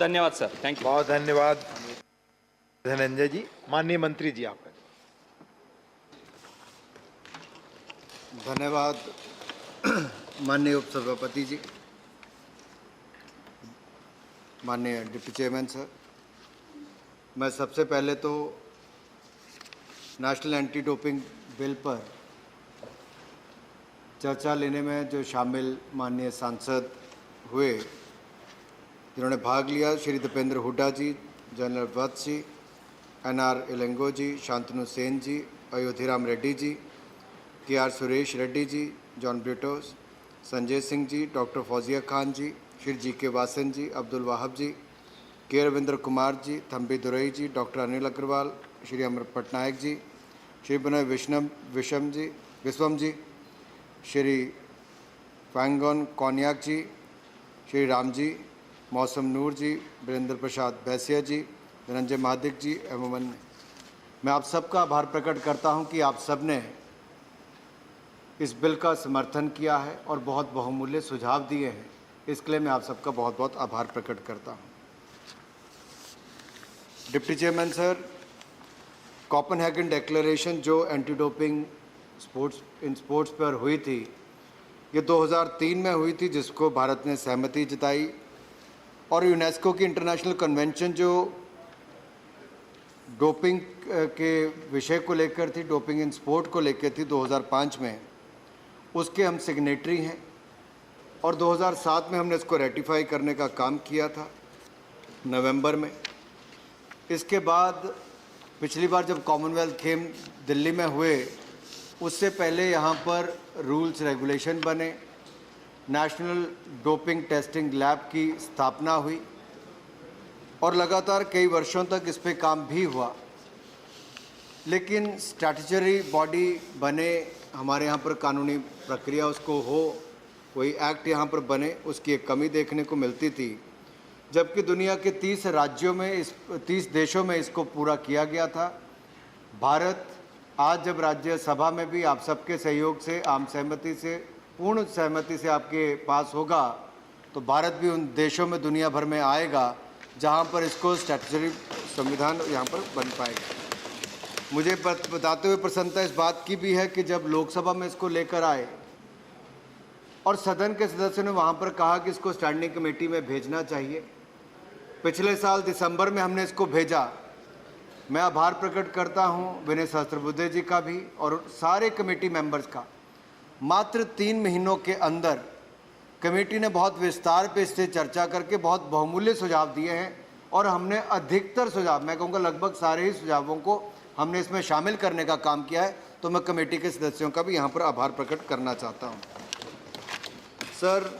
धन्यवाद sir, thank you. बहुत धन्यवाद धनंजय जी। माननीय मंत्री जी आपका। धन्यवाद माननीय उपसभापति जी, माननीय डिप्टी चेयरमैन सर। मैं सबसे पहले तो नेशनल एंटी डोपिंग बिल पर चर्चा लेने में जो शामिल माननीय सांसद हुए, जिन्होंने भाग लिया, श्री दीपेंद्र हुड्डा जी, जनरल वत्स जी, NR इलेंगो जी, शांतनु सेन जी, अयोध्याराम Reddy ji, KR Suresh Reddy ji, John Britto's, Sanjay Singh ji, doctor Fauzia Khan जी, श्री GK वासन जी, अब्दुल वाहब जी, K रविंद्र कुमार जी, थम्बी दुरई जी, डॉक्टर अनिल अग्रवाल, श्री अमर पटनायक जी, श्री विनय विश्वम जी, श्री फैंगोन कौनियाक जी, श्री राम जी, मौसम नूर जी, वीरेंद्र प्रसाद बैसिया जी, धनंजय महादिक जी एवं मैं आप सबका आभार प्रकट करता हूं कि आप सब ने इस बिल का समर्थन किया है और बहुत बहुमूल्य सुझाव दिए हैं। इसके लिए मैं आप सबका बहुत बहुत आभार प्रकट करता हूं। Deputy chairman sir, Copenhagen declaration जो एंटी डोपिंग स्पोर्ट्स पर हुई थी, ये 2003 में हुई थी, जिसको भारत ने सहमति जताई, और यूनेस्को की इंटरनेशनल कन्वेंशन जो डोपिंग के विषय को लेकर थी, डोपिंग इन स्पोर्ट को लेकर थी 2005 में, उसके हम सिग्नेटरी हैं, और 2007 में हमने इसको रेटिफाई करने का काम किया था नवंबर में। इसके बाद पिछली बार जब कॉमनवेल्थ गेम दिल्ली में हुए, उससे पहले यहाँ पर रूल्स रेगुलेशन बने, नेशनल डोपिंग टेस्टिंग लैब की स्थापना हुई, और लगातार कई वर्षों तक इस पे काम भी हुआ। लेकिन स्टैट्यूटरी बॉडी बने, हमारे यहाँ पर कानूनी प्रक्रिया उसको हो, कोई एक्ट यहाँ पर बने, उसकी एक कमी देखने को मिलती थी। जबकि दुनिया के 30 राज्यों में 30 देशों में इसको पूरा किया गया था। भारत आज जब राज्यसभा में भी आप सबके सहयोग से, आम सहमति से, पूर्ण सहमति से आपके पास होगा, तो भारत भी उन देशों में दुनिया भर में आएगा जहाँ पर इसको स्टैट्यूटरी संविधान यहाँ पर बन पाएगा। मुझे बताते हुए प्रसन्नता इस बात की भी है कि जब लोकसभा में इसको लेकर आए और सदन के सदस्यों ने वहाँ पर कहा कि इसको स्टैंडिंग कमेटी में भेजना चाहिए, पिछले साल दिसंबर में हमने इसको भेजा। मैं आभार प्रकट करता हूँ विनय सहस्त्रबुद्धे जी का भी और सारे कमेटी मेंबर्स का। मात्र 3 महीनों के अंदर कमेटी ने बहुत विस्तार पे इससे चर्चा करके बहुत बहुमूल्य सुझाव दिए हैं, और हमने अधिकतर सुझाव, मैं कहूँगा लगभग सारे ही सुझावों को हमने इसमें शामिल करने का काम किया है। तो मैं कमेटी के सदस्यों का भी यहाँ पर आभार प्रकट करना चाहता हूँ। सर,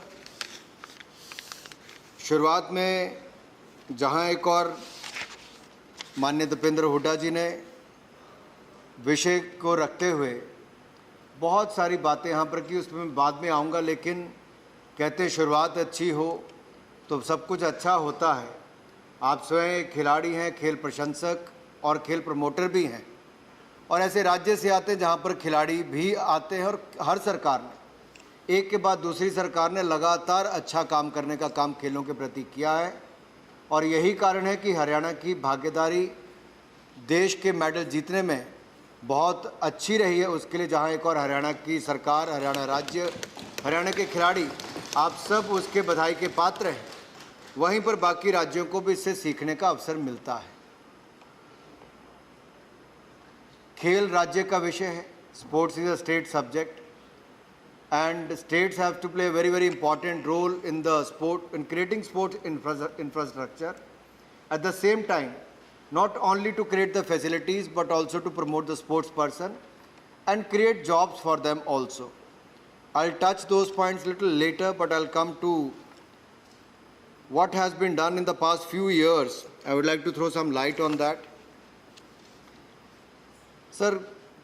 शुरुआत में जहाँ एक और माननीय दीपेंद्र हुड्डा जी ने विषय को रखते हुए बहुत सारी बातें यहाँ पर की, उसमें बाद में आऊँगा, लेकिन कहते शुरुआत अच्छी हो तो सब कुछ अच्छा होता है। आप स्वयं एक खिलाड़ी हैं, खेल प्रशंसक और खेल प्रमोटर भी हैं, और ऐसे राज्य से आते हैं जहाँ पर खिलाड़ी भी आते हैं, और हर सरकार ने एक के बाद दूसरी सरकार ने लगातार अच्छा काम करने का काम खेलों के प्रति किया है, और यही कारण है कि हरियाणा की भागीदारी देश के मेडल जीतने में बहुत अच्छी रही है। उसके लिए जहाँ एक और हरियाणा की सरकार, हरियाणा राज्य, हरियाणा के खिलाड़ी, आप सब उसके बधाई के पात्र हैं, वहीं पर बाकी राज्यों को भी इससे सीखने का अवसर मिलता है। खेल राज्य का विषय है, sports is a state subject, and states have to play a very important role in the sport, in creating sports infrastructure. At the same time, not only to create the facilities but also to promote the sports person and create jobs for them also. I'll touch those points a little later, but I'll come to what has been done in the past few years. I would like to throw some light on that. Sir,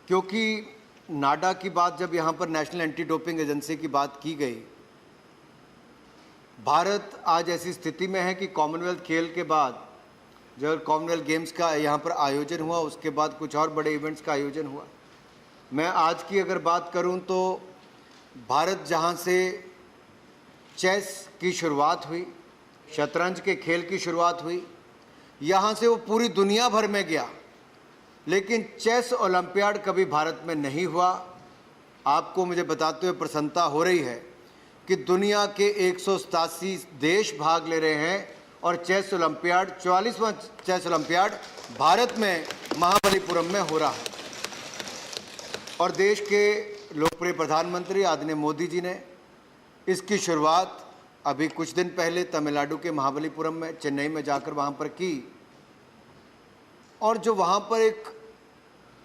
क्योंकि नाडा की बात जब यहाँ पर national anti doping agency की बात की गई, भारत आज ऐसी स्थिति में है कि कॉमनवेल्थ खेल के बाद जब कॉमनवेल्थ गेम्स का यहाँ पर आयोजन हुआ, उसके बाद कुछ और बड़े इवेंट्स का आयोजन हुआ। मैं आज की अगर बात करूँ तो भारत जहाँ से चेस की शुरुआत हुई, शतरंज के खेल की शुरुआत हुई, यहाँ से वो पूरी दुनिया भर में गया, लेकिन चेस ओलंपियाड कभी भारत में नहीं हुआ। आपको मुझे बताते हुए प्रसन्नता हो रही है कि दुनिया के 187 देश भाग ले रहे हैं और चेस ओलंपियाड 44वां चेस ओलंपियाड भारत में महाबलीपुरम में हो रहा है। और देश के लोकप्रिय प्रधानमंत्री आदरणीय मोदी जी ने इसकी शुरुआत अभी कुछ दिन पहले तमिलनाडु के महाबलीपुरम में, चेन्नई में जाकर वहाँ पर की। और जो वहाँ पर एक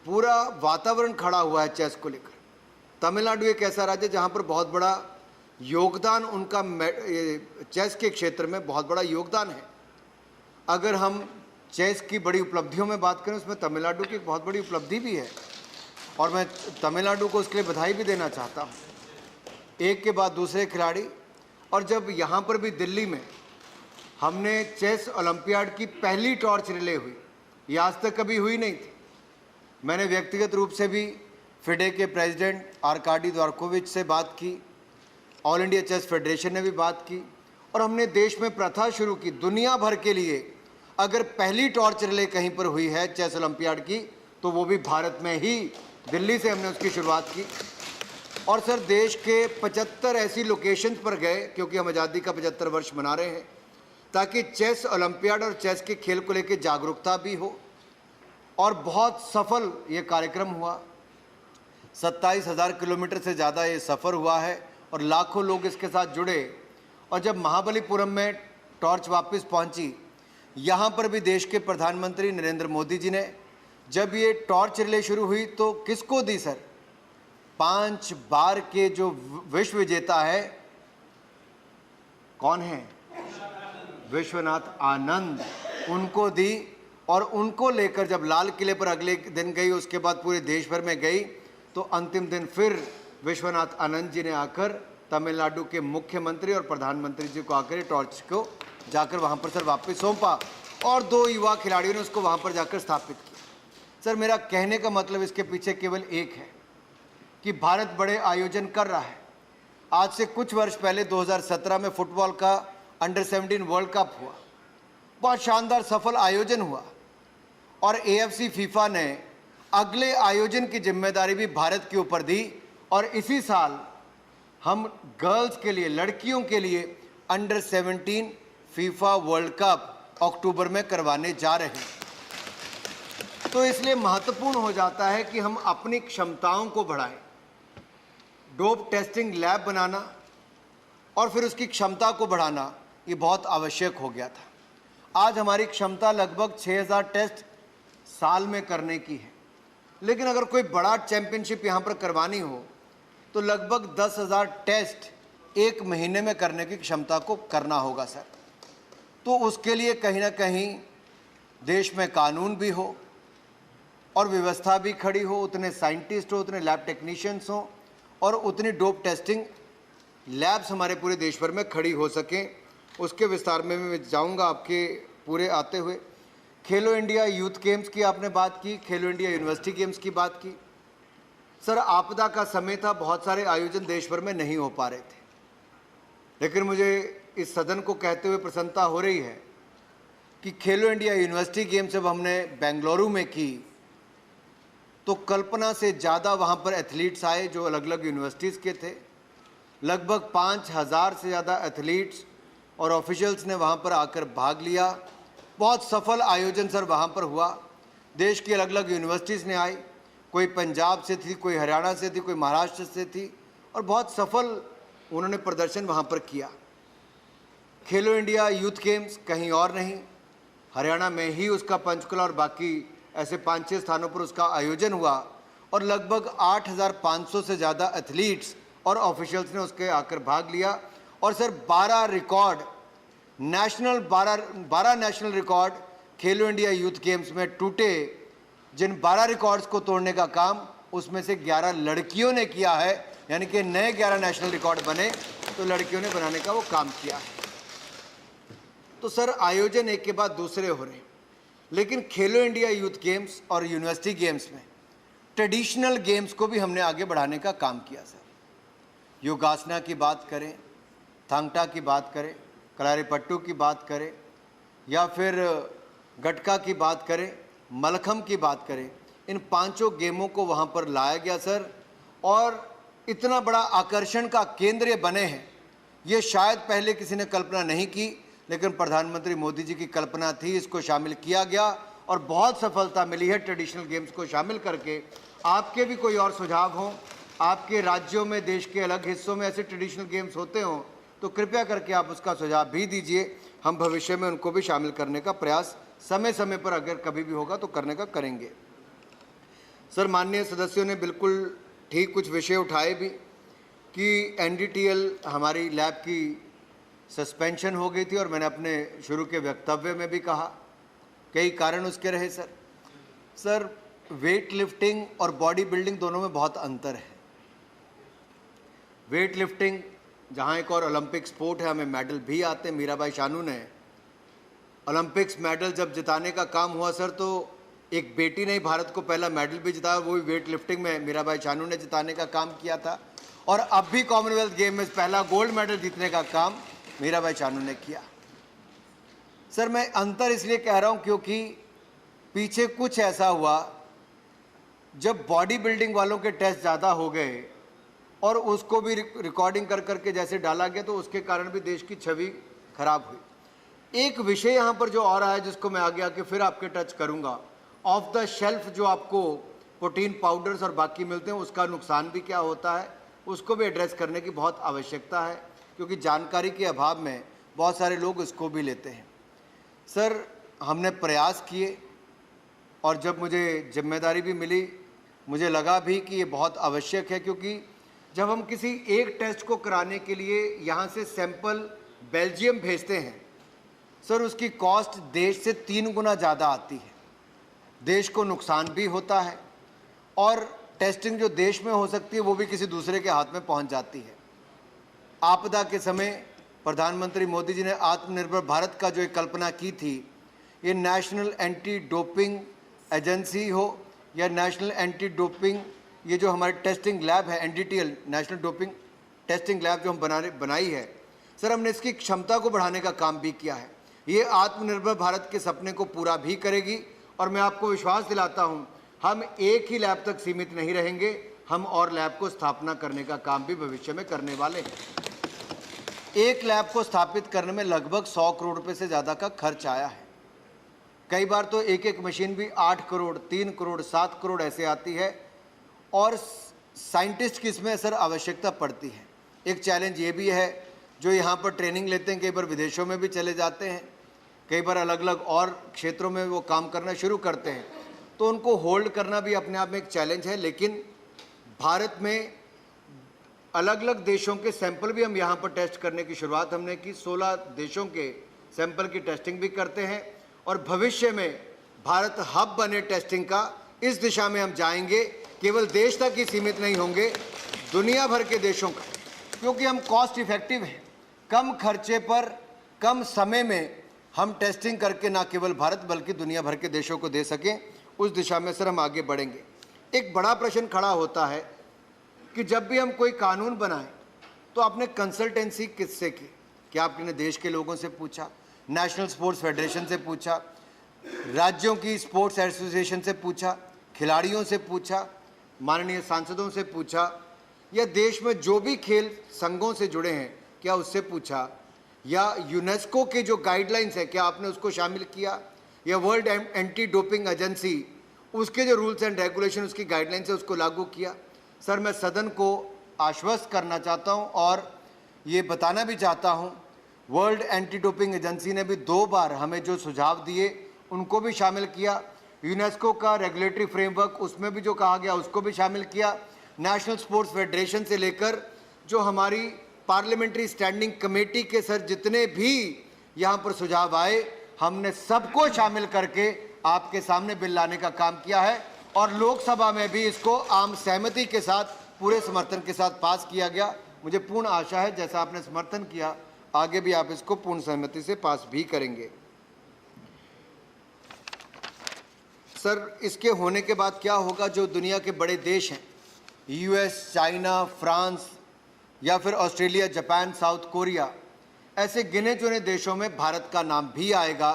पूरा वातावरण खड़ा हुआ है चेस को लेकर। तमिलनाडु एक ऐसा राज्य जहाँ पर बहुत बड़ा योगदान उनका चेस के क्षेत्र में बहुत बड़ा योगदान है। अगर हम चेस की बड़ी उपलब्धियों में बात करें, उसमें तमिलनाडु की एक बहुत बड़ी उपलब्धि भी है और मैं तमिलनाडु को उसके लिए बधाई भी देना चाहता हूँ। एक के बाद दूसरे खिलाड़ी। और जब यहाँ पर भी दिल्ली में हमने चेस ओलंपियाड की पहली टॉर्च रिले हुई, ये आज तक कभी हुई नहीं थी। मैंने व्यक्तिगत रूप से भी फिडे के प्रेसिडेंट आर्काडी द्वारकोविच से बात की, ऑल इंडिया चेस फेडरेशन ने भी बात की और हमने देश में प्रथा शुरू की। दुनिया भर के लिए अगर पहली टॉर्च रिले कहीं पर हुई है चेस ओलंपियाड की, तो वो भी भारत में ही, दिल्ली से हमने उसकी शुरुआत की। और सर, देश के 75 ऐसी लोकेशंस पर गए, क्योंकि हम आज़ादी का 75 वर्ष मना रहे हैं, ताकि चेस ओलंपियाड और चेस के खेल को लेकर जागरूकता भी हो। और बहुत सफल ये कार्यक्रम हुआ। 27,000 किलोमीटर से ज़्यादा ये सफ़र हुआ है और लाखों लोग इसके साथ जुड़े। और जब महाबलीपुरम में टॉर्च वापस पहुंची, यहाँ पर भी देश के प्रधानमंत्री नरेंद्र मोदी जी ने जब ये टॉर्च रिले शुरू हुई तो किसको दी सर? 5 बार के जो विश्व विजेता है, कौन है? विश्वनाथ आनंद, उनको दी। और उनको लेकर जब लाल किले पर अगले दिन गई, उसके बाद पूरे देश भर में गई, तो अंतिम दिन फिर विश्वनाथ आनंद जी ने आकर तमिलनाडु के मुख्यमंत्री और प्रधानमंत्री जी को आकर टॉर्च को जाकर वहाँ पर सर वापस सौंपा और 2 युवा खिलाड़ियों ने उसको वहाँ पर जाकर स्थापित किया। सर, मेरा कहने का मतलब इसके पीछे केवल एक है कि भारत बड़े आयोजन कर रहा है। आज से कुछ वर्ष पहले 2017 में फुटबॉल का अंडर 17 वर्ल्ड कप हुआ, बहुत शानदार सफल आयोजन हुआ और AFC फीफा ने अगले आयोजन की जिम्मेदारी भी भारत के ऊपर दी। और इसी साल हम गर्ल्स के लिए, लड़कियों के लिए अंडर 17 फीफा वर्ल्ड कप अक्टूबर में करवाने जा रहे हैं। तो इसलिए महत्वपूर्ण हो जाता है कि हम अपनी क्षमताओं को बढ़ाएं। डोप टेस्टिंग लैब बनाना और फिर उसकी क्षमता को बढ़ाना, ये बहुत आवश्यक हो गया था। आज हमारी क्षमता लगभग 6000 टेस्ट साल में करने की है, लेकिन अगर कोई बड़ा चैंपियनशिप यहाँ पर करवानी हो तो लगभग 10,000 टेस्ट 1 महीने में करने की क्षमता को करना होगा सर। तो उसके लिए कहीं ना कहीं देश में कानून भी हो और व्यवस्था भी खड़ी हो, उतने साइंटिस्ट हो, उतने लैब टेक्नीशियंस हो और उतनी डोप टेस्टिंग लैब्स हमारे पूरे देश भर में खड़ी हो सकें। उसके विस्तार में मैं जाऊंगा आपके पूरे आते हुए। खेलो इंडिया यूथ गेम्स की आपने बात की, खेलो इंडिया यूनिवर्सिटी गेम्स की बात की। सर, आपदा का समय था, बहुत सारे आयोजन देश भर में नहीं हो पा रहे थे, लेकिन मुझे इस सदन को कहते हुए प्रसन्नता हो रही है कि खेलो इंडिया यूनिवर्सिटी गेम्स जब हमने बेंगलुरु में की तो कल्पना से ज़्यादा वहाँ पर एथलीट्स आए जो अलग अलग यूनिवर्सिटीज़ के थे। लगभग 5000 से ज़्यादा एथलीट्स और ऑफिशियल्स ने वहाँ पर आकर भाग लिया। बहुत सफल आयोजन सर वहाँ पर हुआ। देश की अलग अलग यूनिवर्सिटीज़ ने आई, कोई पंजाब से थी, कोई हरियाणा से थी, कोई महाराष्ट्र से थी और बहुत सफल उन्होंने प्रदर्शन वहाँ पर किया। खेलो इंडिया यूथ गेम्स कहीं और नहीं, हरियाणा में ही उसका पंचकुला और बाकी ऐसे 5-6 स्थानों पर उसका आयोजन हुआ और लगभग 8500 से ज़्यादा एथलीट्स और ऑफिशियल्स ने उसके आकर भाग लिया। और सर 12 नेशनल रिकॉर्ड खेलो इंडिया यूथ गेम्स में टूटे। जिन 12 रिकॉर्ड्स को तोड़ने का काम उसमें से 11 लड़कियों ने किया है, यानी कि नए 11 नेशनल रिकॉर्ड बने तो लड़कियों ने बनाने का वो काम किया है। तो सर आयोजन एक के बाद दूसरे हो रहे हैं, लेकिन खेलो इंडिया यूथ गेम्स और यूनिवर्सिटी गेम्स में ट्रेडिशनल गेम्स को भी हमने आगे बढ़ाने का काम किया सर। योगासना की बात करें, थांग टा की बात करें, कलारीपट्टू की बात करें या फिर गटका की बात करें, मलखम की बात करें, इन पांचों गेमों को वहाँ पर लाया गया सर, और इतना बड़ा आकर्षण का केंद्र ये बने हैं, ये शायद पहले किसी ने कल्पना नहीं की, लेकिन प्रधानमंत्री मोदी जी की कल्पना थी, इसको शामिल किया गया और बहुत सफलता मिली है ट्रेडिशनल गेम्स को शामिल करके। आपके भी कोई और सुझाव हों, आपके राज्यों में, देश के अलग हिस्सों में ऐसे ट्रेडिशनल गेम्स होते हों, तो कृपया करके आप उसका सुझाव भी दीजिए। हम भविष्य में उनको भी शामिल करने का प्रयास समय समय पर अगर कभी भी होगा तो करने का करेंगे। सर, माननीय सदस्यों ने बिल्कुल ठीक कुछ विषय उठाए भी कि NDTL हमारी लैब की सस्पेंशन हो गई थी, और मैंने अपने शुरू के वक्तव्य में भी कहा कई कारण उसके रहे सर, वेट लिफ्टिंग और बॉडी बिल्डिंग दोनों में बहुत अंतर है। वेट लिफ्टिंग जहाँ एक और ओलंपिक स्पोर्ट है, हमें मेडल भी आते हैं। मीराबाई चानू ने ओलंपिक्स मेडल जब जिताने का काम हुआ सर, तो एक बेटी ने भारत को पहला मेडल भी जिताया, वो भी वेट लिफ्टिंग में मीराबाई चानू ने जिताने का काम किया था। और अब भी कॉमनवेल्थ गेम में पहला गोल्ड मेडल जीतने का काम मीराबाई चानू ने किया। सर, मैं अंतर इसलिए कह रहा हूँ क्योंकि पीछे कुछ ऐसा हुआ, जब बॉडी बिल्डिंग वालों के टेस्ट ज़्यादा हो गए और उसको भी रिकॉर्डिंग कर करके जैसे डाला गया, तो उसके कारण भी देश की छवि खराब हुई। एक विषय यहाँ पर जो और आया, जिसको मैं आगे आके फिर आपके टच करूँगा, ऑफ द शेल्फ जो आपको प्रोटीन पाउडर्स और बाकी मिलते हैं, उसका नुकसान भी क्या होता है, उसको भी एड्रेस करने की बहुत आवश्यकता है, क्योंकि जानकारी के अभाव में बहुत सारे लोग इसको भी लेते हैं। सर, हमने प्रयास किए और जब मुझे जिम्मेदारी भी मिली, मुझे लगा भी कि ये बहुत आवश्यक है, क्योंकि जब हम किसी एक टेस्ट को कराने के लिए यहाँ से सैंपल बेल्जियम भेजते हैं सर, उसकी कॉस्ट देश से 3 गुना ज़्यादा आती है। देश को नुकसान भी होता है और टेस्टिंग जो देश में हो सकती है वो भी किसी दूसरे के हाथ में पहुंच जाती है। आपदा के समय प्रधानमंत्री मोदी जी ने आत्मनिर्भर भारत का जो एक कल्पना की थी, ये नेशनल एंटी डोपिंग एजेंसी हो या नेशनल एंटी डोपिंग, ये जो हमारी टेस्टिंग लैब है NDTL, national doping testing lab जो हम बनाई है सर, हमने इसकी क्षमता को बढ़ाने का काम भी किया है। ये आत्मनिर्भर भारत के सपने को पूरा भी करेगी, और मैं आपको विश्वास दिलाता हूँ, हम एक ही लैब तक सीमित नहीं रहेंगे, हम और लैब को स्थापना करने का काम भी भविष्य में करने वाले हैं। एक लैब को स्थापित करने में लगभग 100 करोड़ रुपए से ज़्यादा का खर्च आया है। कई बार तो एक एक मशीन भी 8 करोड़, 3 करोड़, 7 करोड़ ऐसे आती है, और साइंटिस्ट की इसमें सर आवश्यकता पड़ती है। एक चैलेंज ये भी है, जो यहाँ पर ट्रेनिंग लेते हैं, कई बार विदेशों में भी चले जाते हैं, कई बार अलग अलग और क्षेत्रों में वो काम करना शुरू करते हैं, तो उनको होल्ड करना भी अपने आप में एक चैलेंज है। लेकिन भारत में अलग अलग देशों के सैंपल भी हम यहाँ पर टेस्ट करने की शुरुआत हमने की। 16 देशों के सैंपल की टेस्टिंग भी करते हैं, और भविष्य में भारत हब बने टेस्टिंग का, इस दिशा में हम जाएंगे। केवल देश तक ही सीमित नहीं होंगे, दुनिया भर के देशों का, क्योंकि हम कॉस्ट इफेक्टिव हैं। कम खर्चे पर कम समय में हम टेस्टिंग करके ना केवल भारत बल्कि दुनिया भर के देशों को दे सकें, उस दिशा में सर हम आगे बढ़ेंगे। एक बड़ा प्रश्न खड़ा होता है कि जब भी हम कोई कानून बनाएं तो आपने कंसल्टेंसी किससे की? क्या आपने देश के लोगों से पूछा, नेशनल स्पोर्ट्स फेडरेशन से पूछा, राज्यों की स्पोर्ट्स एसोसिएशन से पूछा, खिलाड़ियों से पूछा, माननीय सांसदों से पूछा, या देश में जो भी खेल संघों से जुड़े हैं क्या उससे पूछा, या यूनेस्को के जो गाइडलाइंस है क्या आपने उसको शामिल किया, या वर्ल्ड एंटी डोपिंग एजेंसी उसके जो रूल्स एंड रेगुलेशन, उसकी गाइडलाइंस है, उसको लागू किया? सर, मैं सदन को आश्वस्त करना चाहता हूं और ये बताना भी चाहता हूं, वर्ल्ड एंटी डोपिंग एजेंसी ने भी 2 बार हमें जो सुझाव दिए उनको भी शामिल किया। यूनेस्को का रेगुलेटरी फ्रेमवर्क, उसमें भी जो कहा गया उसको भी शामिल किया। नेशनल स्पोर्ट्स फेडरेशन से लेकर जो हमारी पार्लियामेंट्री स्टैंडिंग कमेटी के सर जितने भी यहाँ पर सुझाव आए, हमने सबको शामिल करके आपके सामने बिल लाने का काम किया है, और लोकसभा में भी इसको आम सहमति के साथ, पूरे समर्थन के साथ पास किया गया। मुझे पूर्ण आशा है जैसा आपने समर्थन किया, आगे भी आप इसको पूर्ण सहमति से पास भी करेंगे। सर, इसके होने के बाद क्या होगा? जो दुनिया के बड़े देश हैं, US, चाइना, फ्रांस या फिर ऑस्ट्रेलिया, जापान, साउथ कोरिया, ऐसे गिने चुने देशों में भारत का नाम भी आएगा,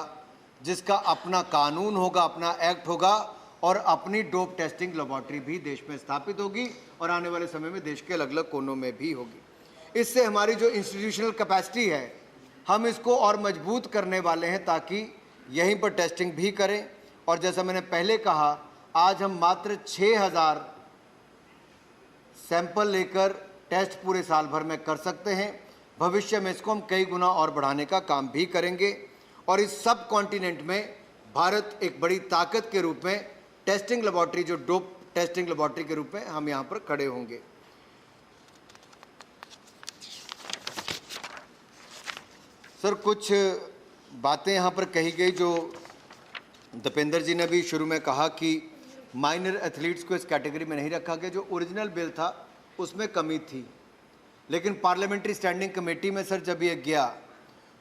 जिसका अपना कानून होगा, अपना एक्ट होगा और अपनी डोप टेस्टिंग लेबोरेटरी भी देश में स्थापित होगी और आने वाले समय में देश के अलग अलग कोनों में भी होगी। इससे हमारी जो इंस्टीट्यूशनल कैपेसिटी है, हम इसको और मजबूत करने वाले हैं ताकि यहीं पर टेस्टिंग भी करें। और जैसा मैंने पहले कहा, आज हम मात्र 6000 सैंपल लेकर टेस्ट पूरे साल भर में कर सकते हैं। भविष्य में इसको हम कई गुना और बढ़ाने का काम भी करेंगे और इस सब कॉन्टिनेंट में भारत एक बड़ी ताकत के रूप में टेस्टिंग लेबोरेटरी, जो डोप टेस्टिंग लेबोरेटरी के रूप में हम यहाँ पर खड़े होंगे। सर, कुछ बातें यहाँ पर कही गई जो दीपेंद्र जी ने भी शुरू में कहा कि माइनर एथलीट्स को इस कैटेगरी में नहीं रखा गया। जो ओरिजिनल बिल था उसमें कमी थी, लेकिन पार्लियामेंट्री स्टैंडिंग कमेटी में सर जब ये गया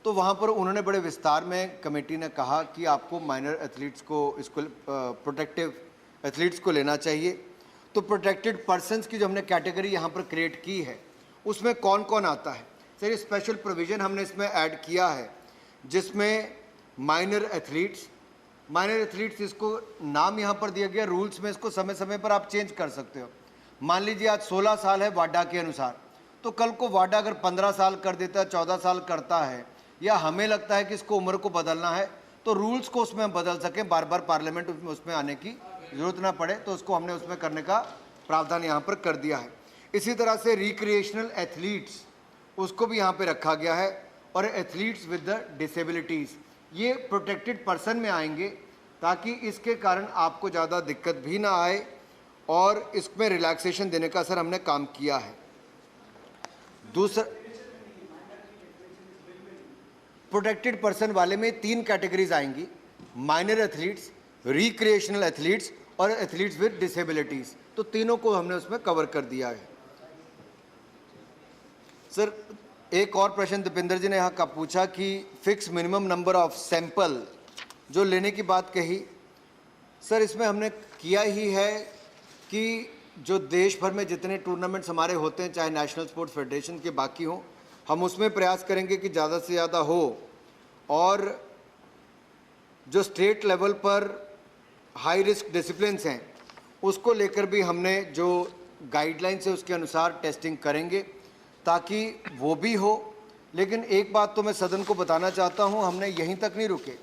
तो वहाँ पर उन्होंने बड़े विस्तार में, कमेटी ने कहा कि आपको माइनर एथलीट्स को, इसको प्रोटेक्टिव एथलीट्स को लेना चाहिए। तो प्रोटेक्टेड पर्सन्स की जो हमने कैटेगरी यहाँ पर क्रिएट की है, उसमें कौन कौन आता है सर? ये स्पेशल प्रोविज़न हमने इसमें ऐड किया है, जिसमें माइनर एथलीट्स, इसको नाम यहाँ पर दिया गया। रूल्स में इसको समय समय पर आप चेंज कर सकते हो। मान लीजिए आज 16 साल है वाडा के अनुसार, तो कल को वाडा अगर 15 साल कर देता है, 14 साल करता है, या हमें लगता है कि इसको उम्र को बदलना है, तो रूल्स को उसमें हम बदल सकें, बार बार पार्लियामेंट उसमें आने की ज़रूरत ना पड़े, तो उसको हमने उसमें करने का प्रावधान यहाँ पर कर दिया है। इसी तरह से रिक्रिएशनल एथलीट्स, उसको भी यहाँ पे रखा गया है। और एथलीट्स विद द डिसेबिलिटीज़, ये प्रोटेक्टेड पर्सन में आएंगे ताकि इसके कारण आपको ज़्यादा दिक्कत भी ना आए और इसमें रिलैक्सेशन देने का सर हमने काम किया है। दूसरा, प्रोटेक्टेड पर्सन वाले में 3 कैटेगरीज आएंगी: माइनर एथलीट्स, रिक्रिएशनल एथलीट्स और एथलीट्स विद डिसेबिलिटीज़। तो तीनों को हमने उसमें कवर कर दिया है। सर, एक और प्रश्न दीपेंद्र जी ने यहाँ का पूछा कि fix minimum number of sample जो लेने की बात कही। सर, इसमें हमने किया ही है कि जो देश भर में जितने टूर्नामेंट्स हमारे होते हैं, चाहे नेशनल स्पोर्ट्स फेडरेशन के बाकी हों, हम उसमें प्रयास करेंगे कि ज़्यादा से ज़्यादा हो। और जो स्टेट लेवल पर हाई रिस्क डिसिप्लिन्स हैं, उसको लेकर भी हमने जो गाइडलाइंस है उसके अनुसार टेस्टिंग करेंगे ताकि वो भी हो। लेकिन एक बात तो मैं सदन को बताना चाहता हूँ, हमने यहीं तक नहीं रुके।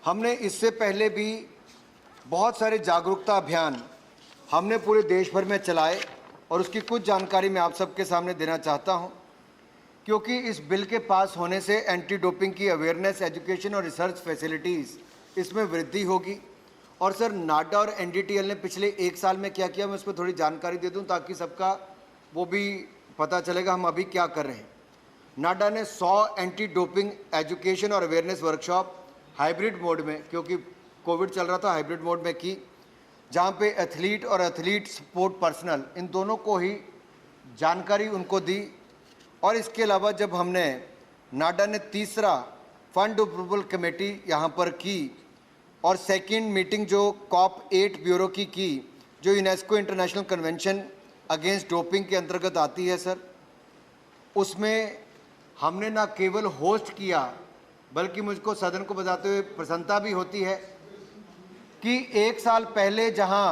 हमने इससे पहले भी बहुत सारे जागरूकता अभियान हमने पूरे देश भर में चलाए और उसकी कुछ जानकारी मैं आप सबके सामने देना चाहता हूँ, क्योंकि इस बिल के पास होने से एंटी डोपिंग की अवेयरनेस, एजुकेशन और रिसर्च फैसिलिटीज़, इसमें वृद्धि होगी। और सर, नाडा और एनडीटीएल ने पिछले 1 साल में क्या किया, मैं उस पर थोड़ी जानकारी दे दूं ताकि सबका वो भी पता चलेगा हम अभी क्या कर रहे हैं। नाडा ने 100 एंटी डोपिंग एजुकेशन और अवेयरनेस वर्कशॉप हाइब्रिड मोड में, क्योंकि कोविड चल रहा था, हाइब्रिड मोड में की, जहाँ पे एथलीट और एथलीट सपोर्ट पर्सनल, इन दोनों को ही जानकारी उनको दी। और इसके अलावा जब हमने, नाडा ने तीसरा फंड अप्रूवल कमेटी यहाँ पर की और सेकंड मीटिंग जो COP8 ब्यूरो की, जो UNESCO international convention against doping के अंतर्गत आती है सर, उसमें हमने ना केवल होस्ट किया बल्कि मुझको सदन को बताते हुए प्रसन्नता भी होती है कि 1 साल पहले जहां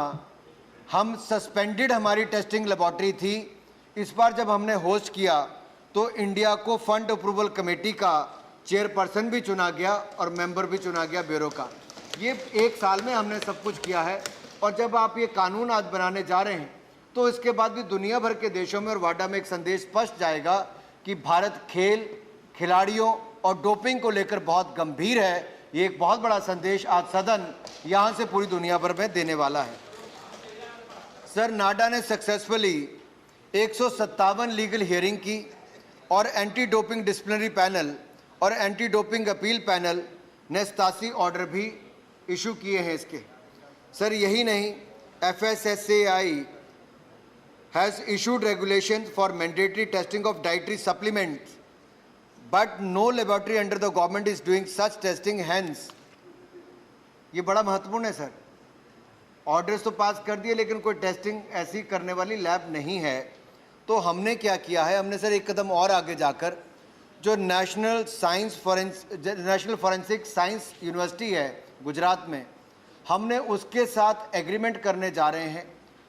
हम सस्पेंडेड हमारी टेस्टिंग लेबोरेटरी थी, इस बार जब हमने होस्ट किया तो इंडिया को फंड अप्रूवल कमेटी का चेयरपर्सन भी चुना गया और मेंबर भी चुना गया ब्यूरो का। ये 1 साल में हमने सब कुछ किया है। और जब आप ये कानून आज बनाने जा रहे हैं तो इसके बाद भी दुनिया भर के देशों में और वाडा में एक संदेश स्पष्ट जाएगा कि भारत खेल, खिलाड़ियों और डोपिंग को लेकर बहुत गंभीर है। ये एक बहुत बड़ा संदेश आज सदन यहाँ से पूरी दुनिया भर में देने वाला है। सर, नाडा ने सक्सेसफुली 157 लीगल हियरिंग की और एंटी डोपिंग डिसिप्लिनरी पैनल और एंटी डोपिंग अपील पैनल ने 87 ऑर्डर भी इशू किए हैं इसके। सर, यही नहीं, FSSAI has issued regulations for mandatory testing of dietary supplements, but no laboratory under the government is doing such testing. Hence, ये बड़ा महत्वपूर्ण है सर। ऑर्डर्स तो पास कर दिए लेकिन कोई टेस्टिंग ऐसी करने वाली लैब नहीं है। तो हमने क्या किया है, हमने सर एक कदम और आगे जाकर जो नेशनल फॉरेंसिक साइंस यूनिवर्सिटी है गुजरात में, हमने उसके साथ एग्रीमेंट करने जा रहे हैं।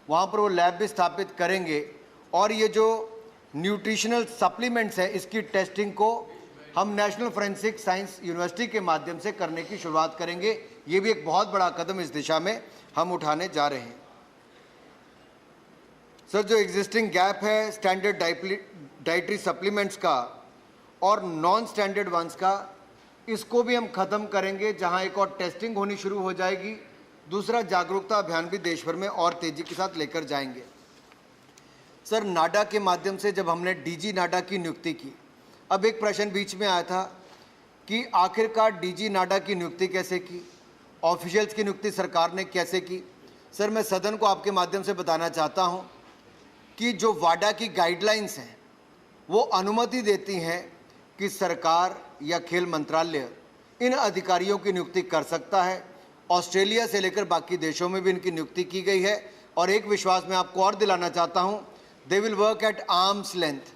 वहाँ पर वो लैब भी स्थापित करेंगे और ये जो न्यूट्रिशनल सप्लीमेंट्स हैं इसकी टेस्टिंग को हम नेशनल फॉरेंसिक साइंस यूनिवर्सिटी के माध्यम से करने की शुरुआत करेंगे। ये भी एक बहुत बड़ा कदम इस दिशा में हम उठाने जा रहे हैं। सर, जो एग्जिस्टिंग गैप है स्टैंडर्ड डाइटरी सप्लीमेंट्स का और नॉन स्टैंडर्ड वंस का, इसको भी हम ख़त्म करेंगे, जहां एक और टेस्टिंग होनी शुरू हो जाएगी। दूसरा, जागरूकता अभियान भी देश भर में और तेज़ी के साथ लेकर जाएंगे। सर, नाडा के माध्यम से जब हमने डीजी नाडा की नियुक्ति की, अब एक प्रश्न बीच में आया था कि आखिरकार डीजी नाडा की नियुक्ति कैसे की, ऑफिशियल्स की नियुक्ति सरकार ने कैसे की। सर, मैं सदन को आपके माध्यम से बताना चाहता हूं कि जो वाडा की गाइडलाइंस हैं वो अनुमति देती हैं कि सरकार या खेल मंत्रालय इन अधिकारियों की नियुक्ति कर सकता है। ऑस्ट्रेलिया से लेकर बाकी देशों में भी इनकी नियुक्ति की गई है और एक विश्वास मैं आपको और दिलाना चाहता हूं, they will work at arms length.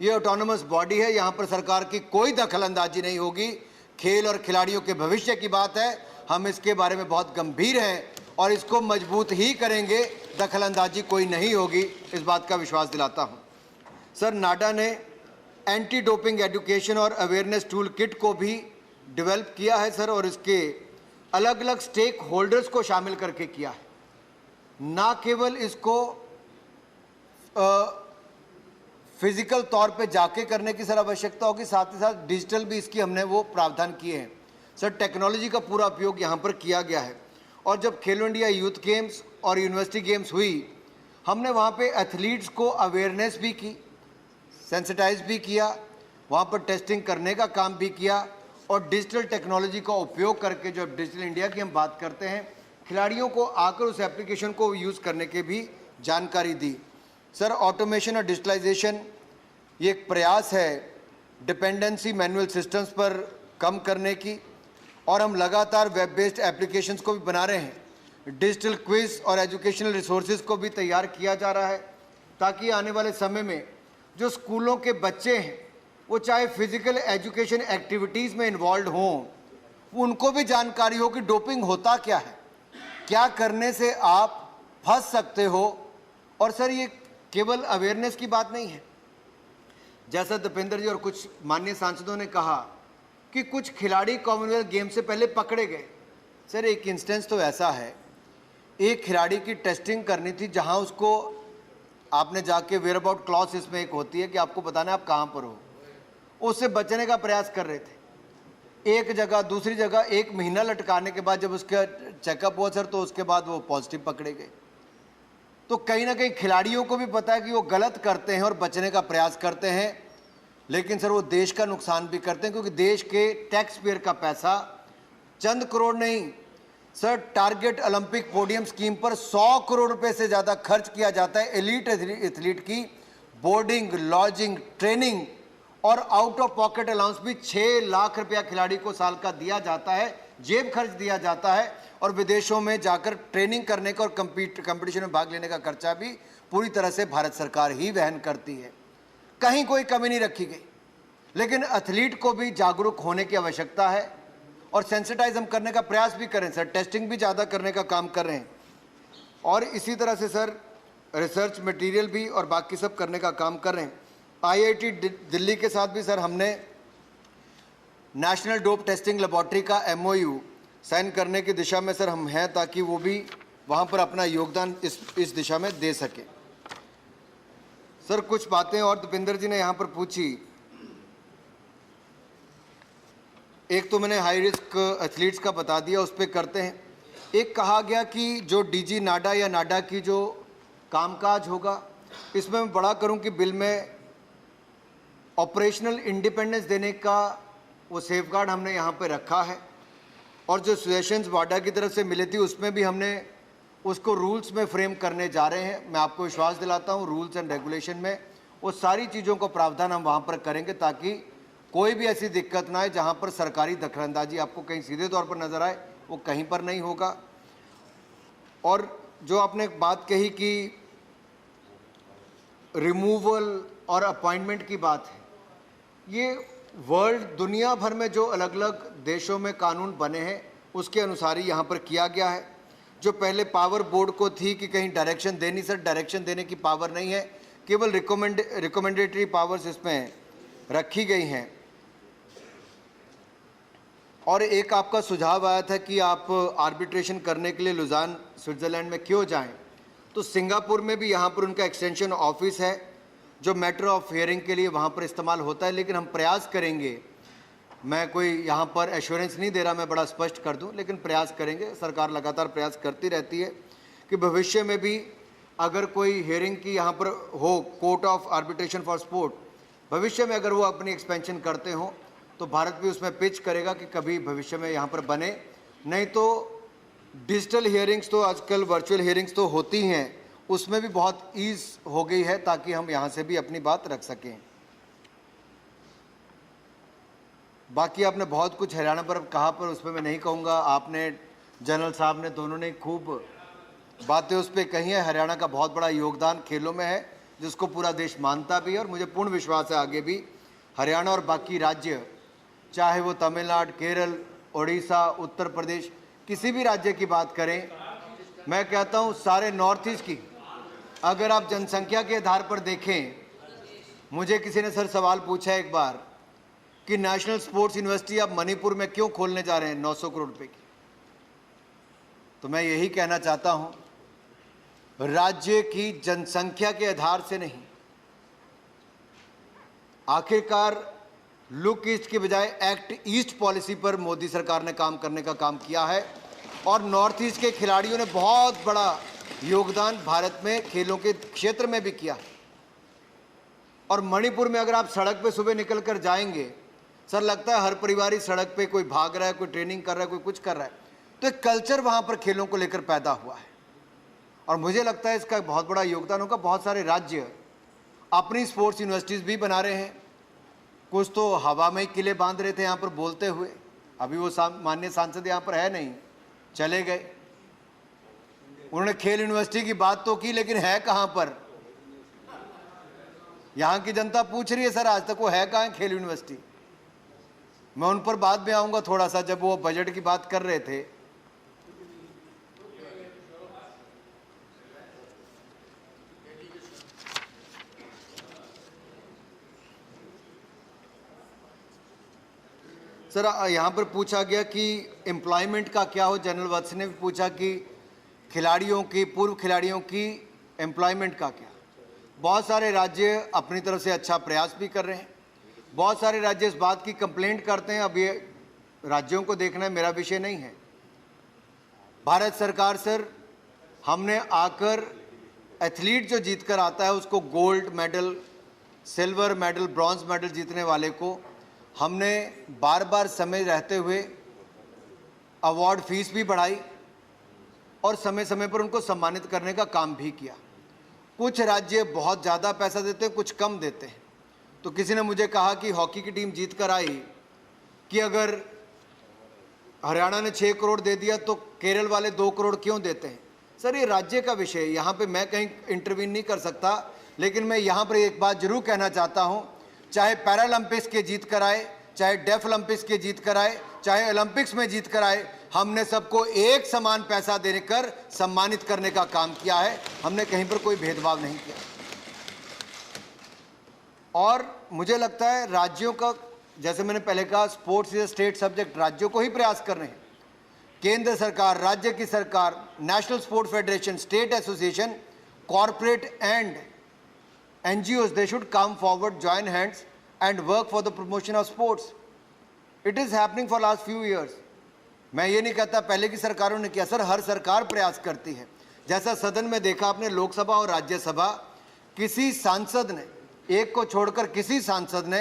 ये ऑटोनोमस बॉडी है, यहाँ पर सरकार की कोई दखलंदाजी नहीं होगी। खेल और खिलाड़ियों के भविष्य की बात है, हम इसके बारे में बहुत गंभीर हैं और इसको मजबूत ही करेंगे, दखलंदाजी कोई नहीं होगी, इस बात का विश्वास दिलाता हूँ। सर, नाडा ने एंटी डोपिंग एजुकेशन और अवेयरनेस टूल किट को भी डेवलप किया है सर, और इसके अलग अलग स्टेक होल्डर्स को शामिल करके किया है। ना केवल इसको फिजिकल तौर पे जाके करने की सर आवश्यकता होगी, साथ ही साथ डिजिटल भी इसकी हमने वो प्रावधान किए हैं। सर, टेक्नोलॉजी का पूरा उपयोग यहाँ पर किया गया है। और जब खेलो इंडिया यूथ गेम्स और यूनिवर्सिटी गेम्स हुई, हमने वहाँ पे एथलीट्स को अवेयरनेस भी की, सेंसिटाइज भी किया, वहाँ पर टेस्टिंग करने का काम भी किया और डिजिटल टेक्नोलॉजी का उपयोग करके, जो डिजिटल इंडिया की हम बात करते हैं, खिलाड़ियों को आकर उस एप्लीकेशन को यूज़ करने के भी जानकारी दी। सर, ऑटोमेशन और डिजिटलाइजेशन ये एक प्रयास है डिपेंडेंसी मैनुअल सिस्टम्स पर कम करने की, और हम लगातार वेब बेस्ड एप्लीकेशंस को भी बना रहे हैं। डिजिटल क्विज और एजुकेशनल रिसोर्सेज को भी तैयार किया जा रहा है ताकि आने वाले समय में जो स्कूलों के बच्चे हैं वो चाहे फिजिकल एजुकेशन एक्टिविटीज़ में इन्वॉल्व हों, उनको भी जानकारी हो कि डोपिंग होता क्या है, क्या करने से आप फंस सकते हो। और सर, ये केवल अवेयरनेस की बात नहीं है, जैसा दीपेंद्र जी और कुछ माननीय सांसदों ने कहा कि कुछ खिलाड़ी कॉमनवेल्थ गेम से पहले पकड़े गए। सर, एक इंस्टेंस तो ऐसा है, एक खिलाड़ी की टेस्टिंग करनी थी, जहां उसको आपने जाके वेयर अबाउट क्लॉज इसमें एक होती है कि आपको बताना है आप कहाँ पर हो, उससे बचने का प्रयास कर रहे थे। एक जगह दूसरी जगह 1 महीना लटकाने के बाद जब उसका चेकअप हुआ सर, तो उसके बाद वो पॉजिटिव पकड़े गए। तो कहीं ना कहीं खिलाड़ियों को भी पता है कि वो गलत करते हैं और बचने का प्रयास करते हैं, लेकिन सर वो देश का नुकसान भी करते हैं, क्योंकि देश के टैक्स पेयर का पैसा चंद करोड़ नहीं sir, target Olympic podium scheme पर 100 करोड़ रुपए से ज़्यादा खर्च किया जाता है। एलीट एथलीट की बोर्डिंग, लॉजिंग, ट्रेनिंग और आउट ऑफ पॉकेट अलाउंस भी 6 लाख रुपया खिलाड़ी को साल का दिया जाता है, जेब खर्च दिया जाता है, और विदेशों में जाकर ट्रेनिंग करने का और कंपटीशन में भाग लेने का खर्चा भी पूरी तरह से भारत सरकार ही वहन करती है। कहीं कोई कमी नहीं रखी गई, लेकिन एथलीट को भी जागरूक होने की आवश्यकता है और सेंसिटाइज हम करने का प्रयास भी करें सर, टेस्टिंग भी ज़्यादा करने का काम कर रहे हैं। और इसी तरह से सर रिसर्च मटेरियल भी और बाकी सब करने का काम कर रहे हैं। IIT दिल्ली के साथ भी सर हमने नेशनल डोप टेस्टिंग लेबोरेटरी का MOU साइन करने की दिशा में सर हम हैं, ताकि वो भी वहाँ पर अपना योगदान इस दिशा में दे सके। सर, कुछ बातें और दीपेंद्र जी ने यहाँ पर पूछी। एक तो मैंने हाई रिस्क एथलीट्स का बता दिया, उस पर करते हैं। एक कहा गया कि जो डीजी नाडा या नाडा की जो कामकाज होगा, इसमें मैं बड़ा करूं कि बिल में ऑपरेशनल इंडिपेंडेंस देने का वो सेफगार्ड हमने यहाँ पे रखा है, और जो सजेशंस वाडा की तरफ से मिले थी उसमें भी हमने उसको रूल्स में फ्रेम करने जा रहे हैं। मैं आपको विश्वास दिलाता हूँ रूल्स एंड रेगुलेशन में वो सारी चीज़ों को प्रावधान हम वहाँ पर करेंगे, ताकि कोई भी ऐसी दिक्कत ना आए जहाँ पर सरकारी दखलंदाजी आपको कहीं सीधे तौर पर नज़र आए, वो कहीं पर नहीं होगा। और जो आपने एक बात कही कि रिमूवल और अपॉइंटमेंट की बात है, ये वर्ल्ड दुनिया भर में जो अलग अलग देशों में कानून बने हैं उसके अनुसार ही यहाँ पर किया गया है। जो पहले पावर बोर्ड को थी कि कहीं डायरेक्शन देनी, सर डायरेक्शन देने की पावर नहीं है, केवल रिकमेंडेटरी पावर्स इसमें रखी गई हैं। और एक आपका सुझाव आया था कि आप आर्बिट्रेशन करने के लिए लुजान स्विट्ज़रलैंड में क्यों जाएं, तो सिंगापुर में भी यहाँ पर उनका एक्सटेंशन ऑफिस है जो मैटर ऑफ हियरिंग के लिए वहाँ पर इस्तेमाल होता है। लेकिन हम प्रयास करेंगे, मैं कोई यहाँ पर एश्योरेंस नहीं दे रहा, मैं बड़ा स्पष्ट कर दूं, लेकिन प्रयास करेंगे, सरकार लगातार प्रयास करती रहती है कि भविष्य में भी अगर कोई हियरिंग की यहाँ पर हो, court of arbitration for sport, भविष्य में अगर वो अपनी एक्सपेंशन करते हों तो भारत भी उसमें पिच करेगा कि कभी भविष्य में यहाँ पर बने। नहीं तो डिजिटल हियरिंग्स तो आजकल वर्चुअल हियरिंग्स तो होती हैं, उसमें भी बहुत ईज़ हो गई है ताकि हम यहाँ से भी अपनी बात रख सकें। बाकी आपने बहुत कुछ हरियाणा पर कहा, पर उस पर मैं नहीं कहूँगा। आपने, जनरल साहब ने, दोनों ने खूब बातें उस पर कही हैं। हरियाणा का बहुत बड़ा योगदान खेलों में है जिसको पूरा देश मानता भी है, और मुझे पूर्ण विश्वास है आगे भी हरियाणा और बाकी राज्य, चाहे वो तमिलनाडु, केरल, उड़ीसा, उत्तर प्रदेश, किसी भी राज्य की बात करें, मैं कहता हूँ सारे नॉर्थ ईस्ट की अगर आप जनसंख्या के आधार पर देखें, मुझे किसी ने सर सवाल पूछा एक बार कि नेशनल स्पोर्ट्स यूनिवर्सिटी आप मणिपुर में क्यों खोलने जा रहे हैं 900 करोड़ रुपए की, तो मैं यही कहना चाहता हूं, राज्य की जनसंख्या के आधार से नहीं, आखिरकार लुक ईस्ट की बजाय एक्ट ईस्ट पॉलिसी पर मोदी सरकार ने काम करने का काम किया है, और नॉर्थ ईस्ट के खिलाड़ियों ने बहुत बड़ा योगदान भारत में खेलों के क्षेत्र में भी किया। और मणिपुर में अगर आप सड़क पे सुबह निकल कर जाएंगे, सर लगता है हर परिवार ही सड़क पे, कोई भाग रहा है, कोई ट्रेनिंग कर रहा है, कोई कुछ कर रहा है, तो एक कल्चर वहाँ पर खेलों को लेकर पैदा हुआ है, और मुझे लगता है इसका बहुत बड़ा योगदान होगा। बहुत सारे राज्य अपनी स्पोर्ट्स यूनिवर्सिटीज़ भी बना रहे हैं, कुछ तो हवा में ही किले बांध रहे थे यहाँ पर बोलते हुए, अभी वो माननीय सांसद यहाँ पर है नहीं, चले गए। उन्होंने खेल यूनिवर्सिटी की बात तो की, लेकिन है कहाँ पर? यहाँ की जनता पूछ रही है सर आज तक वो है कहाँ खेल यूनिवर्सिटी। मैं उन पर बाद में आऊँगा थोड़ा सा, जब वो बजट की बात कर रहे थे। सर यहाँ पर पूछा गया कि एम्प्लॉयमेंट का क्या हो, जनरल वत्स ने भी पूछा कि खिलाड़ियों की, पूर्व खिलाड़ियों की एम्प्लॉयमेंट का क्या। बहुत सारे राज्य अपनी तरफ से अच्छा प्रयास भी कर रहे हैं, बहुत सारे राज्य इस बात की कंप्लेंट करते हैं। अब ये राज्यों को देखना है, मेरा विषय नहीं है। भारत सरकार सर, हमने आकर एथलीट जो जीत कर आता है उसको gold medal, silver medal, bronze medal जीतने वाले को हमने बार बार समय रहते हुए अवार्ड फीस भी बढ़ाई और समय समय पर उनको सम्मानित करने का काम भी किया। कुछ राज्य बहुत ज़्यादा पैसा देते हैं, कुछ कम देते हैं। तो किसी ने मुझे कहा कि हॉकी की टीम जीत कर आई कि अगर हरियाणा ने 6 करोड़ दे दिया तो केरल वाले 2 करोड़ क्यों देते हैं? सर ये राज्य का विषय है, यहाँ पे मैं कहीं इंटरवीन नहीं कर सकता। लेकिन मैं यहाँ पर एक बात जरूर कहना चाहता हूँ, चाहे पैरालंपिक्स के जीत कर आए, चाहे डेफ ओलंपिक्स के जीत कर आए, चाहे ओलंपिक्स में जीत कर आए, हमने सबको एक समान पैसा देकर सम्मानित करने का काम किया है। हमने कहीं पर कोई भेदभाव नहीं किया। और मुझे लगता है राज्यों का, जैसे मैंने पहले कहा, स्पोर्ट्स इज स्टेट सब्जेक्ट, राज्यों को ही प्रयास कर रहे हैं। केंद्र सरकार, राज्य की सरकार, national sports federation, state association, corporate and NGOs, they should come forward, join hands and work for the promotion of sports. It is happening for last few years. मैं ये नहीं कहता पहले की सरकारों ने किया, सर हर सरकार प्रयास करती है। जैसा सदन में देखा आपने, लोकसभा और राज्यसभा, किसी सांसद ने, एक को छोड़कर किसी सांसद ने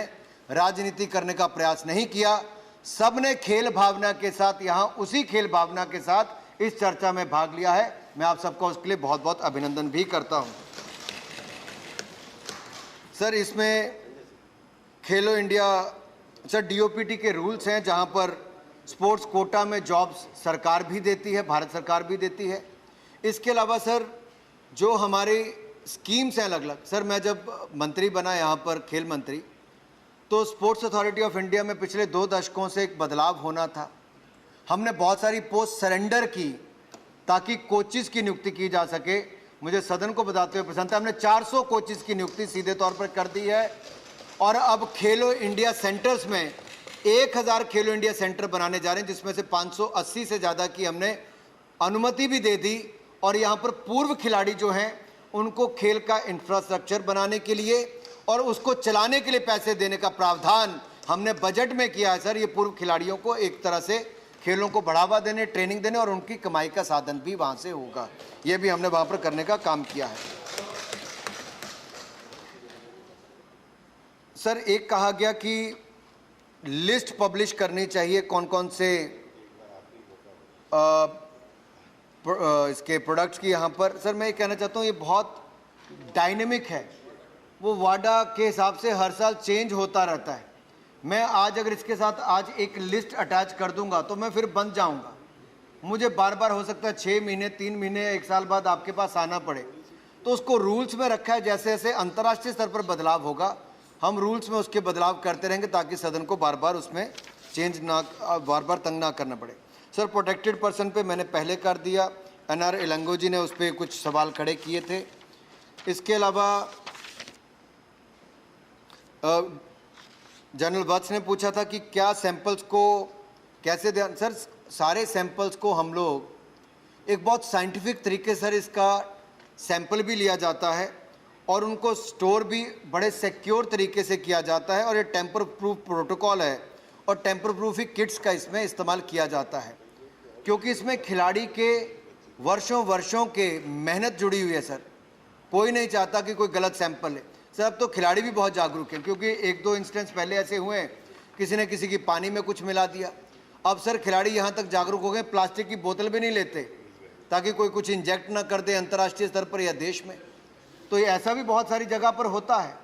राजनीति करने का प्रयास नहीं किया। सबने खेल भावना के साथ, यहाँ उसी खेल भावना के साथ इस चर्चा में भाग लिया है। मैं आप सबका उसके लिए बहुत बहुत अभिनंदन भी करता हूँ। सर इसमें खेलो इंडिया, सर DOPT के रूल्स हैं जहाँ पर स्पोर्ट्स कोटा में जॉब्स सरकार भी देती है, भारत सरकार भी देती है। इसके अलावा सर जो हमारी स्कीम्स हैं अलग अलग, सर मैं जब मंत्री बना यहाँ पर खेल मंत्री, तो स्पोर्ट्स अथॉरिटी ऑफ इंडिया में पिछले 2 दशकों से एक बदलाव होना था। हमने बहुत सारी पोस्ट सरेंडर की ताकि कोचिज़ की नियुक्ति की जा सके। मुझे सदन को बताते हुए प्रसन्नता है, हमने 400 कोचिज़ की नियुक्ति सीधे तौर पर कर दी है और अब खेलो इंडिया सेंटर्स में 1000 खेलो इंडिया सेंटर बनाने जा रहे हैं, जिसमें से 580 से ज़्यादा की हमने अनुमति भी दे दी। और यहाँ पर पूर्व खिलाड़ी जो हैं उनको खेल का इंफ्रास्ट्रक्चर बनाने के लिए और उसको चलाने के लिए पैसे देने का प्रावधान हमने बजट में किया है सर। ये पूर्व खिलाड़ियों को एक तरह से खेलों को बढ़ावा देने, ट्रेनिंग देने और उनकी कमाई का साधन भी वहाँ से होगा। ये भी हमने वहाँ पर करने का काम किया है। सर एक कहा गया कि लिस्ट पब्लिश करनी चाहिए कौन कौन से इसके प्रोडक्ट्स की। यहाँ पर सर मैं ये कहना चाहता हूँ ये बहुत डायनेमिक है, वो वाडा के हिसाब से हर साल चेंज होता रहता है। मैं आज अगर इसके साथ आज एक लिस्ट अटैच कर दूंगा तो मैं फिर बंद जाऊंगा। मुझे बार बार हो सकता है 6 महीने, 3 महीने, 1 साल बाद आपके पास आना पड़े। तो उसको रूल्स में रखा है, जैसे जैसे अंतर्राष्ट्रीय स्तर पर बदलाव होगा हम रूल्स में उसके बदलाव करते रहेंगे ताकि सदन को बार बार उसमें चेंज ना, बार बार तंग ना करना पड़े। सर प्रोटेक्टेड पर्सन पे मैंने पहले कर दिया, NR इलंगो जी ने उस पर कुछ सवाल खड़े किए थे। इसके अलावा जनरल वत्स ने पूछा था कि क्या सैंपल्स को कैसे ध्यान। सर सारे सैंपल्स को हम लोग एक बहुत साइंटिफिक तरीके सर इसका सैंपल भी लिया जाता है और उनको स्टोर भी बड़े सिक्योर तरीके से किया जाता है और ये टेम्पर प्रूफ प्रोटोकॉल है और टेम्पर प्रूफ ही किट्स का इसमें इस्तेमाल किया जाता है, क्योंकि इसमें खिलाड़ी के वर्षों के मेहनत जुड़ी हुई है सर। कोई नहीं चाहता कि कोई गलत सैंपल ले। सर अब तो खिलाड़ी भी बहुत जागरूक हैं, क्योंकि 1-2 इंस्टेंस पहले ऐसे हुए हैं किसी ने किसी की पानी में कुछ मिला दिया। अब सर खिलाड़ी यहाँ तक जागरूक हो गए प्लास्टिक की बोतल भी नहीं लेते ताकि कोई कुछ इंजेक्ट ना कर दे अंतर्राष्ट्रीय स्तर पर या देश में। तो ये ऐसा भी बहुत सारी जगह पर होता है,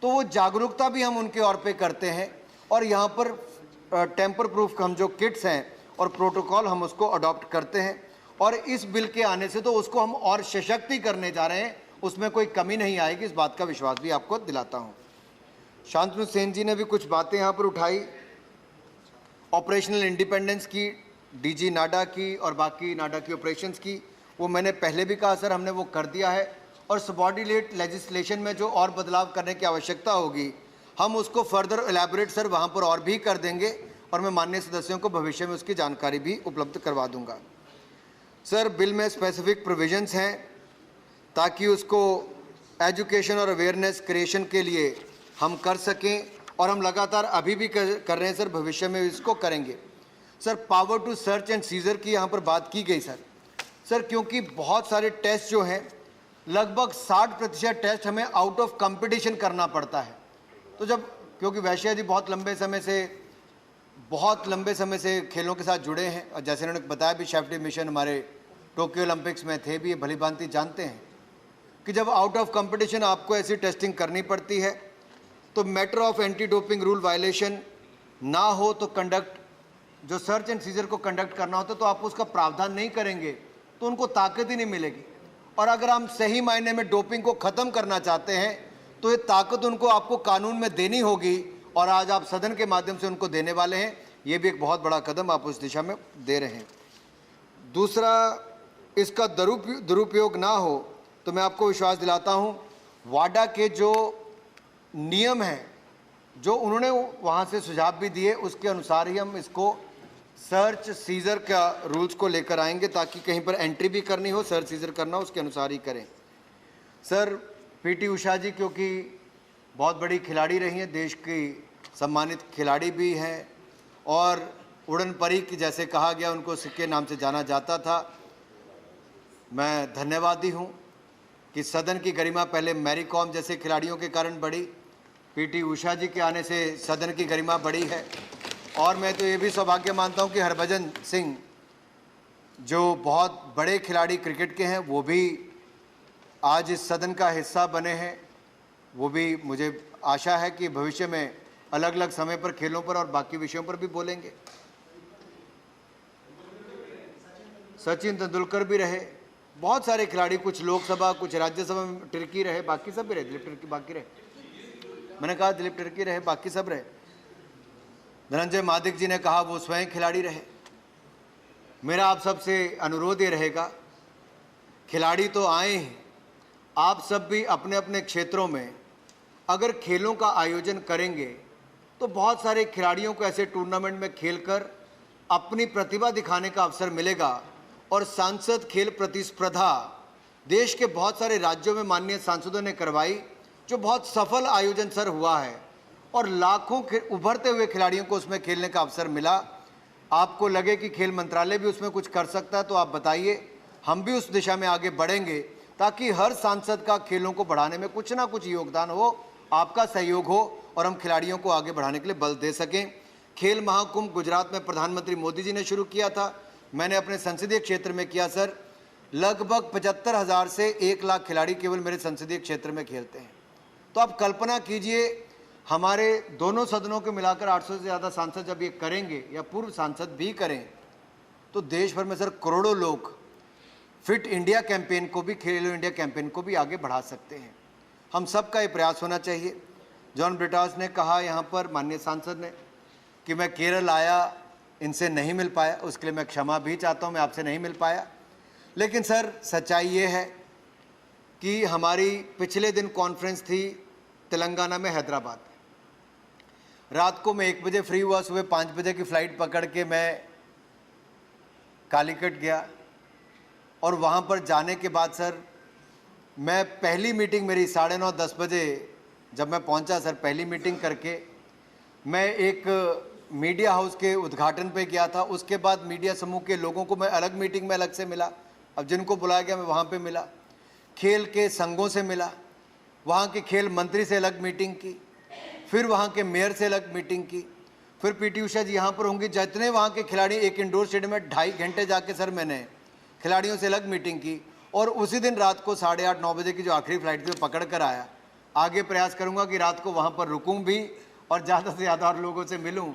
तो वो जागरूकता भी हम उनके और पे करते हैं और यहाँ पर टेम्पर प्रूफ हम जो किट्स हैं और प्रोटोकॉल हम उसको अडॉप्ट करते हैं और इस बिल के आने से तो उसको हम और सशक्ति करने जा रहे हैं, उसमें कोई कमी नहीं आएगी, इस बात का विश्वास भी आपको दिलाता हूँ। शांतनु सेन जी ने भी कुछ बातें यहाँ पर उठाई, ऑपरेशनल इंडिपेंडेंस की, DG नाडा की और बाकी नाडा की ऑपरेशंस की। वो मैंने पहले भी कहा सर हमने वो कर दिया है और सबऑर्डिनेट लेजिस्लेशन में जो और बदलाव करने की आवश्यकता होगी हम उसको फर्दर एलैबोरेट सर वहाँ पर और भी कर देंगे और मैं माननीय सदस्यों को भविष्य में उसकी जानकारी भी उपलब्ध करवा दूंगा। सर बिल में स्पेसिफिक प्रोविजंस हैं ताकि उसको एजुकेशन और अवेयरनेस क्रिएशन के लिए हम कर सकें और हम लगातार अभी भी कर रहे हैं सर, भविष्य में इसको करेंगे। Sir power to search and seizure की यहाँ पर बात की गई सर क्योंकि बहुत सारे टेस्ट जो हैं लगभग 60% टेस्ट हमें आउट ऑफ कंपटीशन करना पड़ता है। तो जब क्योंकि वैश्या जी बहुत लंबे समय से खेलों के साथ जुड़े हैं और जैसे उन्होंने बताया भी सेफ्टी मिशन हमारे टोक्यो ओलंपिक्स में थे भी, ये भली भांति जानते हैं कि जब आउट ऑफ कंपटीशन आपको ऐसी टेस्टिंग करनी पड़ती है तो matter of anti doping rule violation ना हो तो कंडक्ट जो सर्च एंड सीजर को कंडक्ट करना होता तो आप उसका प्रावधान नहीं करेंगे तो उनको ताकत ही नहीं मिलेगी। और अगर हम सही मायने में डोपिंग को ख़त्म करना चाहते हैं तो ये ताकत उनको आपको कानून में देनी होगी और आज आप सदन के माध्यम से उनको देने वाले हैं। ये भी एक बहुत बड़ा कदम आप उस दिशा में दे रहे हैं। दूसरा, इसका दुरुपयोग ना हो तो मैं आपको विश्वास दिलाता हूँ वाडा के जो नियम हैं जो उन्होंने वहाँ से सुझाव भी दिए उसके अनुसार ही हम इसको सर्च सीजर का रूल्स को लेकर आएंगे ताकि कहीं पर एंट्री भी करनी हो, सर्च सीजर करना हो, उसके अनुसार ही करें। सर PT उषा जी क्योंकि बहुत बड़ी खिलाड़ी रही हैं, देश की सम्मानित खिलाड़ी भी हैं और उड़न परी की जैसे कहा गया उनको सिक्के नाम से जाना जाता था। मैं धन्यवादी हूँ कि सदन की गरिमा पहले मैरी कॉम जैसे खिलाड़ियों के कारण बढ़ी, PT उषा जी के आने से सदन की गरिमा बढ़ी है। और मैं तो ये भी सौभाग्य मानता हूँ कि हरभजन सिंह जो बहुत बड़े खिलाड़ी क्रिकेट के हैं वो भी आज इस सदन का हिस्सा बने हैं। वो भी मुझे आशा है कि भविष्य में अलग अलग समय पर खेलों पर और बाकी विषयों पर भी बोलेंगे। सचिन तेंदुलकर भी रहे, बहुत सारे खिलाड़ी, कुछ लोकसभा कुछ राज्यसभा में टिर्की रहे, बाकी सब भी रहे, बाकी रहे। मैंने कहा दिलीप टर्की रहे, बाकी सब रहे। धनंजय मादिक जी ने कहा वो स्वयं खिलाड़ी रहे। मेरा आप सबसे अनुरोध ये रहेगा, खिलाड़ी तो आए हैं, आप सब भी अपने अपने क्षेत्रों में अगर खेलों का आयोजन करेंगे तो बहुत सारे खिलाड़ियों को ऐसे टूर्नामेंट में खेलकर अपनी प्रतिभा दिखाने का अवसर मिलेगा। और सांसद खेल प्रतिस्पर्धा देश के बहुत सारे राज्यों में माननीय सांसदों ने करवाई, जो बहुत सफल आयोजन सर हुआ है और लाखों उभरते हुए खिलाड़ियों को उसमें खेलने का अवसर मिला। आपको लगे कि खेल मंत्रालय भी उसमें कुछ कर सकता है तो आप बताइए, हम भी उस दिशा में आगे बढ़ेंगे ताकि हर सांसद का खेलों को बढ़ाने में कुछ ना कुछ योगदान हो, आपका सहयोग हो और हम खिलाड़ियों को आगे बढ़ाने के लिए बल दे सकें। खेल महाकुंभ गुजरात में प्रधानमंत्री मोदी जी ने शुरू किया था, मैंने अपने संसदीय क्षेत्र में किया सर। लगभग 75,000 से 1 लाख खिलाड़ी केवल मेरे संसदीय क्षेत्र में खेलते हैं। तो आप कल्पना कीजिए, हमारे दोनों सदनों के मिलाकर 800 से ज़्यादा सांसद जब ये करेंगे या पूर्व सांसद भी करें तो देश भर में सर करोड़ों लोग फिट इंडिया कैंपेन को भी, खेलो इंडिया कैंपेन को भी आगे बढ़ा सकते हैं। हम सबका ये प्रयास होना चाहिए। जॉन ब्रिटास ने कहा यहाँ पर, माननीय सांसद ने, कि मैं केरल आया, इनसे नहीं मिल पाया, उसके लिए मैं क्षमा भी चाहता हूँ, मैं आपसे नहीं मिल पाया। लेकिन सर सच्चाई ये है कि हमारी पिछले दिन कॉन्फ्रेंस थी तेलंगाना में, हैदराबाद में। रात को मैं 1 बजे फ्री हुआ, सुबह 5 बजे की फ़्लाइट पकड़ के मैं कालीकट गया और वहाँ पर जाने के बाद सर मैं पहली मीटिंग मेरी 9:30-10 बजे जब मैं पहुँचा सर, पहली मीटिंग करके मैं एक मीडिया हाउस के उद्घाटन पे गया था। उसके बाद मीडिया समूह के लोगों को मैं अलग मीटिंग में अलग से मिला, अब जिनको बुलाया गया मैं वहाँ पे मिला, खेल के संघों से मिला, वहाँ के खेल मंत्री से अलग मीटिंग की, फिर वहाँ के मेयर से अलग मीटिंग की, फिर पीटी उषा जी यहाँ पर होंगी, जितने वहाँ के खिलाड़ी, एक इंडोर स्टेडियम में 2.5 घंटे जाके सर मैंने खिलाड़ियों से अलग मीटिंग की। और उसी दिन रात को 8:30-9 बजे की जो आखिरी फ्लाइट थी वो पकड़ कर आया। आगे प्रयास करूँगा कि रात को वहाँ पर रुकूँ भी और ज़्यादा से ज़्यादा और लोगों से मिलूँ।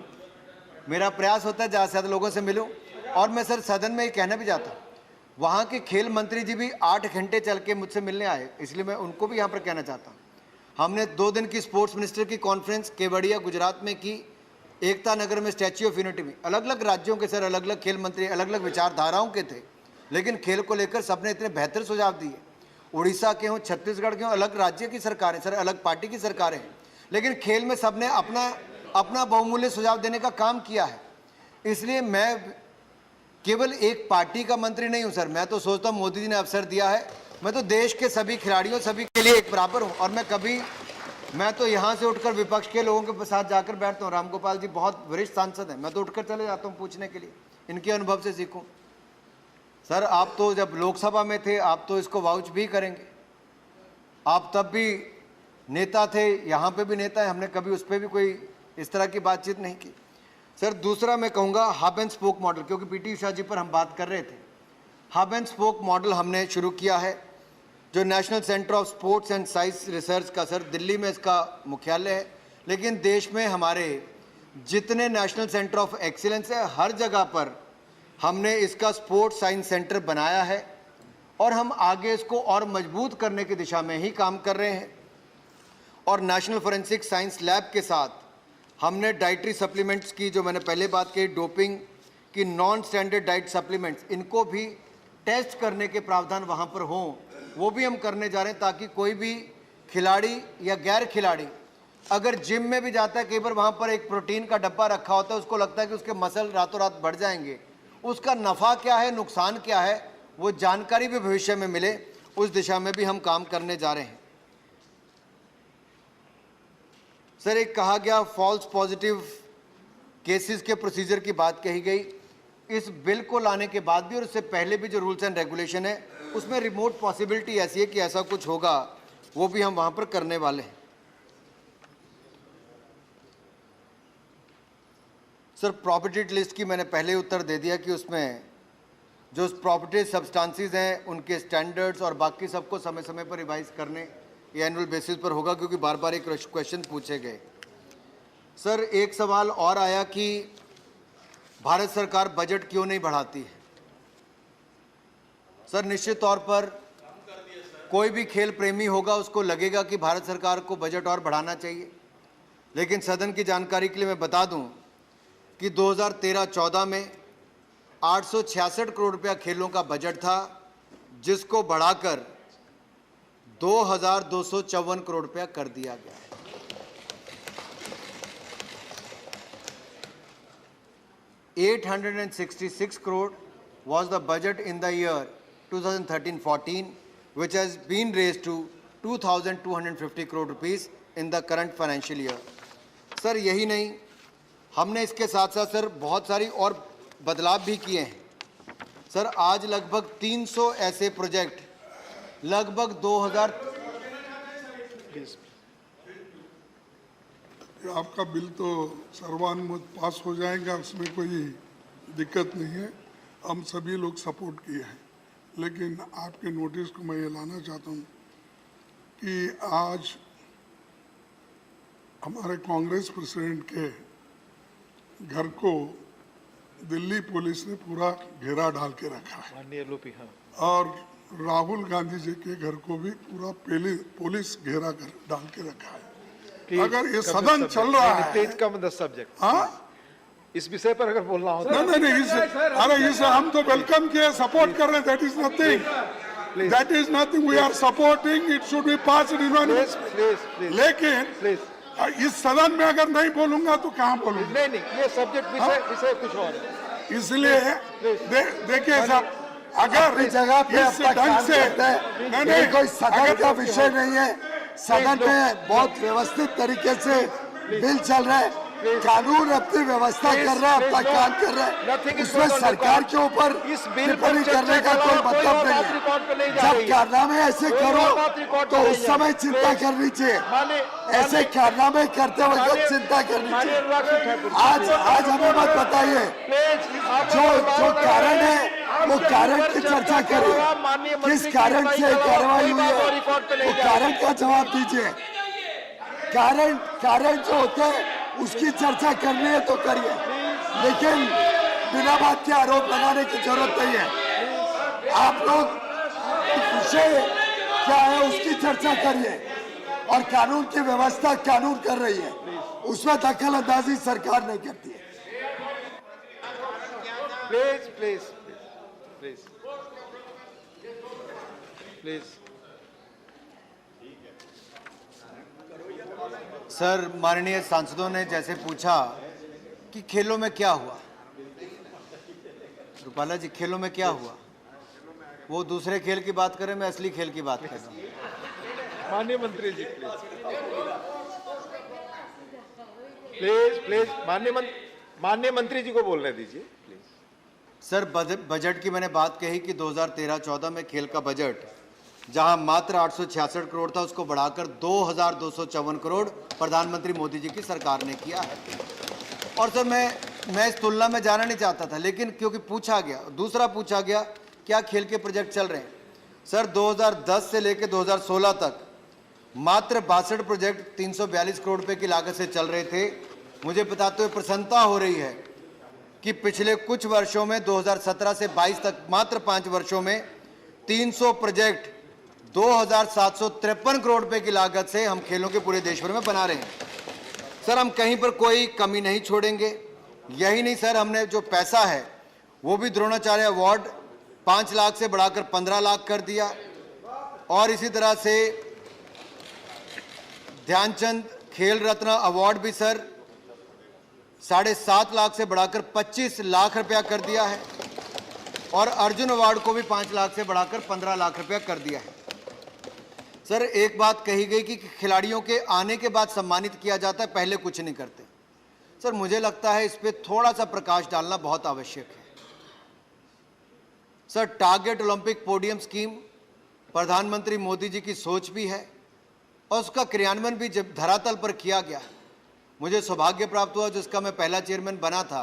मेरा प्रयास होता है ज़्यादा से ज़्यादा लोगों से मिलूँ। और मैं सर सदन में ये कहना भी चाहता हूँ, वहाँ के खेल मंत्री जी भी 8 घंटे चल के मुझसे मिलने आए, इसलिए मैं उनको भी यहाँ पर कहना चाहता हूँ। हमने 2 दिन की स्पोर्ट्स मिनिस्टर की कॉन्फ्रेंस केवड़िया गुजरात में की, एकता नगर में स्टैच्यू ऑफ यूनिटी में। अलग अलग राज्यों के सर अलग अलग खेल मंत्री, अलग अलग विचारधाराओं के थे, लेकिन खेल को लेकर सबने इतने बेहतर सुझाव दिए। उड़ीसा के हों, छत्तीसगढ़ के हों, अलग राज्य की सरकारें सर, अलग पार्टी की सरकारें हैं, लेकिन खेल में सबने अपना बहुमूल्य सुझाव देने का काम किया है। इसलिए मैं केवल एक पार्टी का मंत्री नहीं हूं सर, मैं तो सोचता हूं मोदी जी ने अवसर दिया है, मैं तो देश के सभी खिलाड़ियों सभी के लिए एक बराबर हूं। और मैं तो यहाँ से उठकर विपक्ष के लोगों के साथ जाकर बैठता हूँ। रामगोपाल जी बहुत वरिष्ठ सांसद हैं, मैं तो उठकर चले जाता हूँ पूछने के लिए, इनके अनुभव से सीखूँ। सर आप तो जब लोकसभा में थे, आप तो इसको वाउच भी करेंगे, आप तब भी नेता थे, यहाँ पे भी नेता है, हमने कभी उस पर भी कोई इस तरह की बातचीत नहीं की। सर दूसरा मैं कहूँगा हब एंड स्पोक मॉडल, क्योंकि पीटी उषा जी पर हम बात कर रहे थे। हब एंड स्पोक मॉडल हमने शुरू किया है, जो national centre of sports and science research का सर दिल्ली में इसका मुख्यालय है, लेकिन देश में हमारे जितने नेशनल सेंटर ऑफ एक्सीलेंस है हर जगह पर हमने इसका स्पोर्ट्स साइंस सेंटर बनाया है और हम आगे इसको और मजबूत करने की दिशा में ही काम कर रहे हैं। और नेशनल फोरेंसिक साइंस लैब के साथ हमने डाइटरी सप्लीमेंट्स की, जो मैंने पहले बात की, डोपिंग की नॉन स्टैंडर्ड डाइट सप्लीमेंट्स, इनको भी टेस्ट करने के प्रावधान वहाँ पर हों, वो भी हम करने जा रहे हैं, ताकि कोई भी खिलाड़ी या गैर खिलाड़ी अगर जिम में भी जाता है, कई बार वहाँ पर एक प्रोटीन का डब्बा रखा होता है, उसको लगता है कि उसके मसल रातों रात बढ़ जाएंगे, उसका नफ़ा क्या है, नुकसान क्या है, वो जानकारी भी भविष्य में मिले, उस दिशा में भी हम काम करने जा रहे हैं। सर एक कहा गया फॉल्स पॉजिटिव केसेस के प्रोसीजर की बात कही गई, इस बिल को लाने के बाद भी और उससे पहले भी जो रूल्स एंड रेगुलेशन है उसमें रिमोट पॉसिबिलिटी ऐसी है कि ऐसा कुछ होगा, वो भी हम वहाँ पर करने वाले हैं। सर प्रॉपर्टी लिस्ट की मैंने पहले उत्तर दे दिया कि उसमें जो प्रॉपर्टी सब्सटेंसेस हैं उनके स्टैंडर्ड्स और बाकी सबको समय समय पर रिवाइज करने ये एनुअल बेसिस पर होगा, क्योंकि बार बार एक क्वेश्चन पूछे गए। सर एक सवाल और आया कि भारत सरकार बजट क्यों नहीं बढ़ाती है। सर निश्चित तौर पर कोई भी खेल प्रेमी होगा उसको लगेगा कि भारत सरकार को बजट और बढ़ाना चाहिए, लेकिन सदन की जानकारी के लिए मैं बता दूं कि 2013-14 में 866 करोड़ रुपया खेलों का बजट था, जिसको बढ़ाकर 2254 करोड़ रुपया कर दिया गया है। $866 crore was the budget in the year 2013-14, which has been raised to 2,250 crore rupees in the current financial year. Sir यही नहीं, हमने इसके साथ साथ सर बहुत सारी और बदलाव भी किए हैं। सर आज लगभग 300 ऐसे प्रोजेक्ट, लगभग 2000। आपका बिल तो सर्वानुमत पास हो जाएगा, उसमें कोई दिक्कत नहीं है, हम सभी लोग सपोर्ट किए हैं। लेकिन आपके नोटिस को मैं ये लाना चाहता हूँ कि आज हमारे कांग्रेस प्रेसिडेंट के घर को दिल्ली पुलिस ने पूरा घेरा डाल के रखा है, माननीय लोपी, हाँ, और राहुल गांधी जी के घर को भी पूरा पुलिस घेरा कर डाल के रखा है। अगर ये सदन चल रहा है, प्लीज कम द सब्जेक्ट, हाँ, इस विषय पर अगर बोलना हो तो नहीं, इसे हम तो वेलकम किए, सपोर्ट कर रहे हैं, that is nothing, we are supporting, it should be passed unanimously. लेकिन इस सदन में अगर नहीं बोलूंगा तो कहाँ बोलूंगा? नहीं, ये सब्जेक्ट विषय कुछ और है। इसलिए देखिए साहब, अगर जगह पे इस ढंग से नहीं, कोई सदन का विषय नहीं है, सदन में बहुत व्यवस्थित तरीके से बिल चल रहा है, कानून अपनी व्यवस्था कर रहा है, अपना काम कर रहा है, उसमें सरकार के ऊपर टिप्पणी करने का कोई मतलब नहीं है। जब कारनामे ऐसे करो तो उस समय चिंता करनी चाहिए, ऐसे कारनामे करते वक्त चिंता करनी चाहिए। आज हमें मत बताइए, जो कारण है वो कारण की चर्चा करिए, किस कारण से कार्रवाई हुई है वो कारण का जवाब दीजिए। कारण जो होते हैं उसकी चर्चा करनी है तो करिए, लेकिन बिना बात के आरोप लगाने की जरूरत नहीं है। आप लोग विषय क्या है उसकी चर्चा करिए, और कानून की व्यवस्था कानून कर रही है, उसमें दखल अंदाजी सरकार नहीं करती है। प्लीज सर, माननीय सांसदों ने जैसे पूछा कि खेलों में क्या हुआ, रूपाला जी खेलों में क्या हुआ, वो दूसरे खेल की बात करें, मैं असली खेल की बात कर रहा हूँ। माननीय मंत्री जी, प्लीज माननीय मंत्री जी को बोलने दीजिए प्लीज। सर बजट की मैंने बात कही कि 2013-14 में खेल का बजट जहां मात्र 866 करोड़ था, उसको बढ़ाकर 2254 करोड़ प्रधानमंत्री मोदी जी की सरकार ने किया है। और सर मैं इस तुलना में जाना नहीं चाहता था, लेकिन क्योंकि पूछा गया, दूसरा पूछा गया क्या खेल के प्रोजेक्ट चल रहे हैं। सर 2010 से लेकर 2016 तक मात्र 62 प्रोजेक्ट 342 करोड़ रुपए की लागत से चल रहे थे। मुझे बताते हुए प्रसन्नता हो रही है कि पिछले कुछ वर्षों में 2017 से 22 तक मात्र 5 वर्षों में 300 प्रोजेक्ट 2753 करोड़ रुपए की लागत से हम खेलों के पूरे देश भर में बना रहे हैं। सर हम कहीं पर कोई कमी नहीं छोड़ेंगे। यही नहीं सर, हमने जो पैसा है वो भी द्रोणाचार्य अवार्ड 5 लाख से बढ़ाकर 15 लाख कर दिया, और इसी तरह से ध्यानचंद खेल रत्न अवार्ड भी सर 7.5 लाख से बढ़ाकर 25 लाख रुपया कर दिया है, और अर्जुन अवार्ड को भी 5 लाख से बढ़ाकर 15 लाख रुपया कर दिया है। सर एक बात कही गई कि खिलाड़ियों के आने के बाद सम्मानित किया जाता है, पहले कुछ नहीं करते। सर मुझे लगता है इस पे थोड़ा सा प्रकाश डालना बहुत आवश्यक है। Sir target Olympic podium scheme प्रधानमंत्री मोदी जी की सोच भी है, और उसका क्रियान्वयन भी जब धरातल पर किया गया, मुझे सौभाग्य प्राप्त हुआ जिसका मैं पहला चेयरमैन बना था।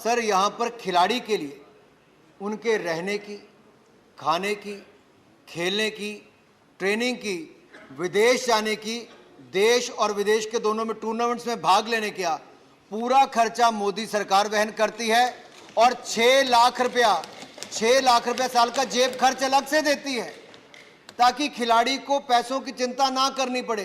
सर यहाँ पर खिलाड़ी के लिए उनके रहने की, खाने की, खेलने की, ट्रेनिंग की, विदेश जाने की, देश और विदेश के दोनों में टूर्नामेंट्स में भाग लेने का पूरा खर्चा मोदी सरकार वहन करती है, और 6 लाख रुपया साल का जेब खर्च अलग से देती है, ताकि खिलाड़ी को पैसों की चिंता ना करनी पड़े।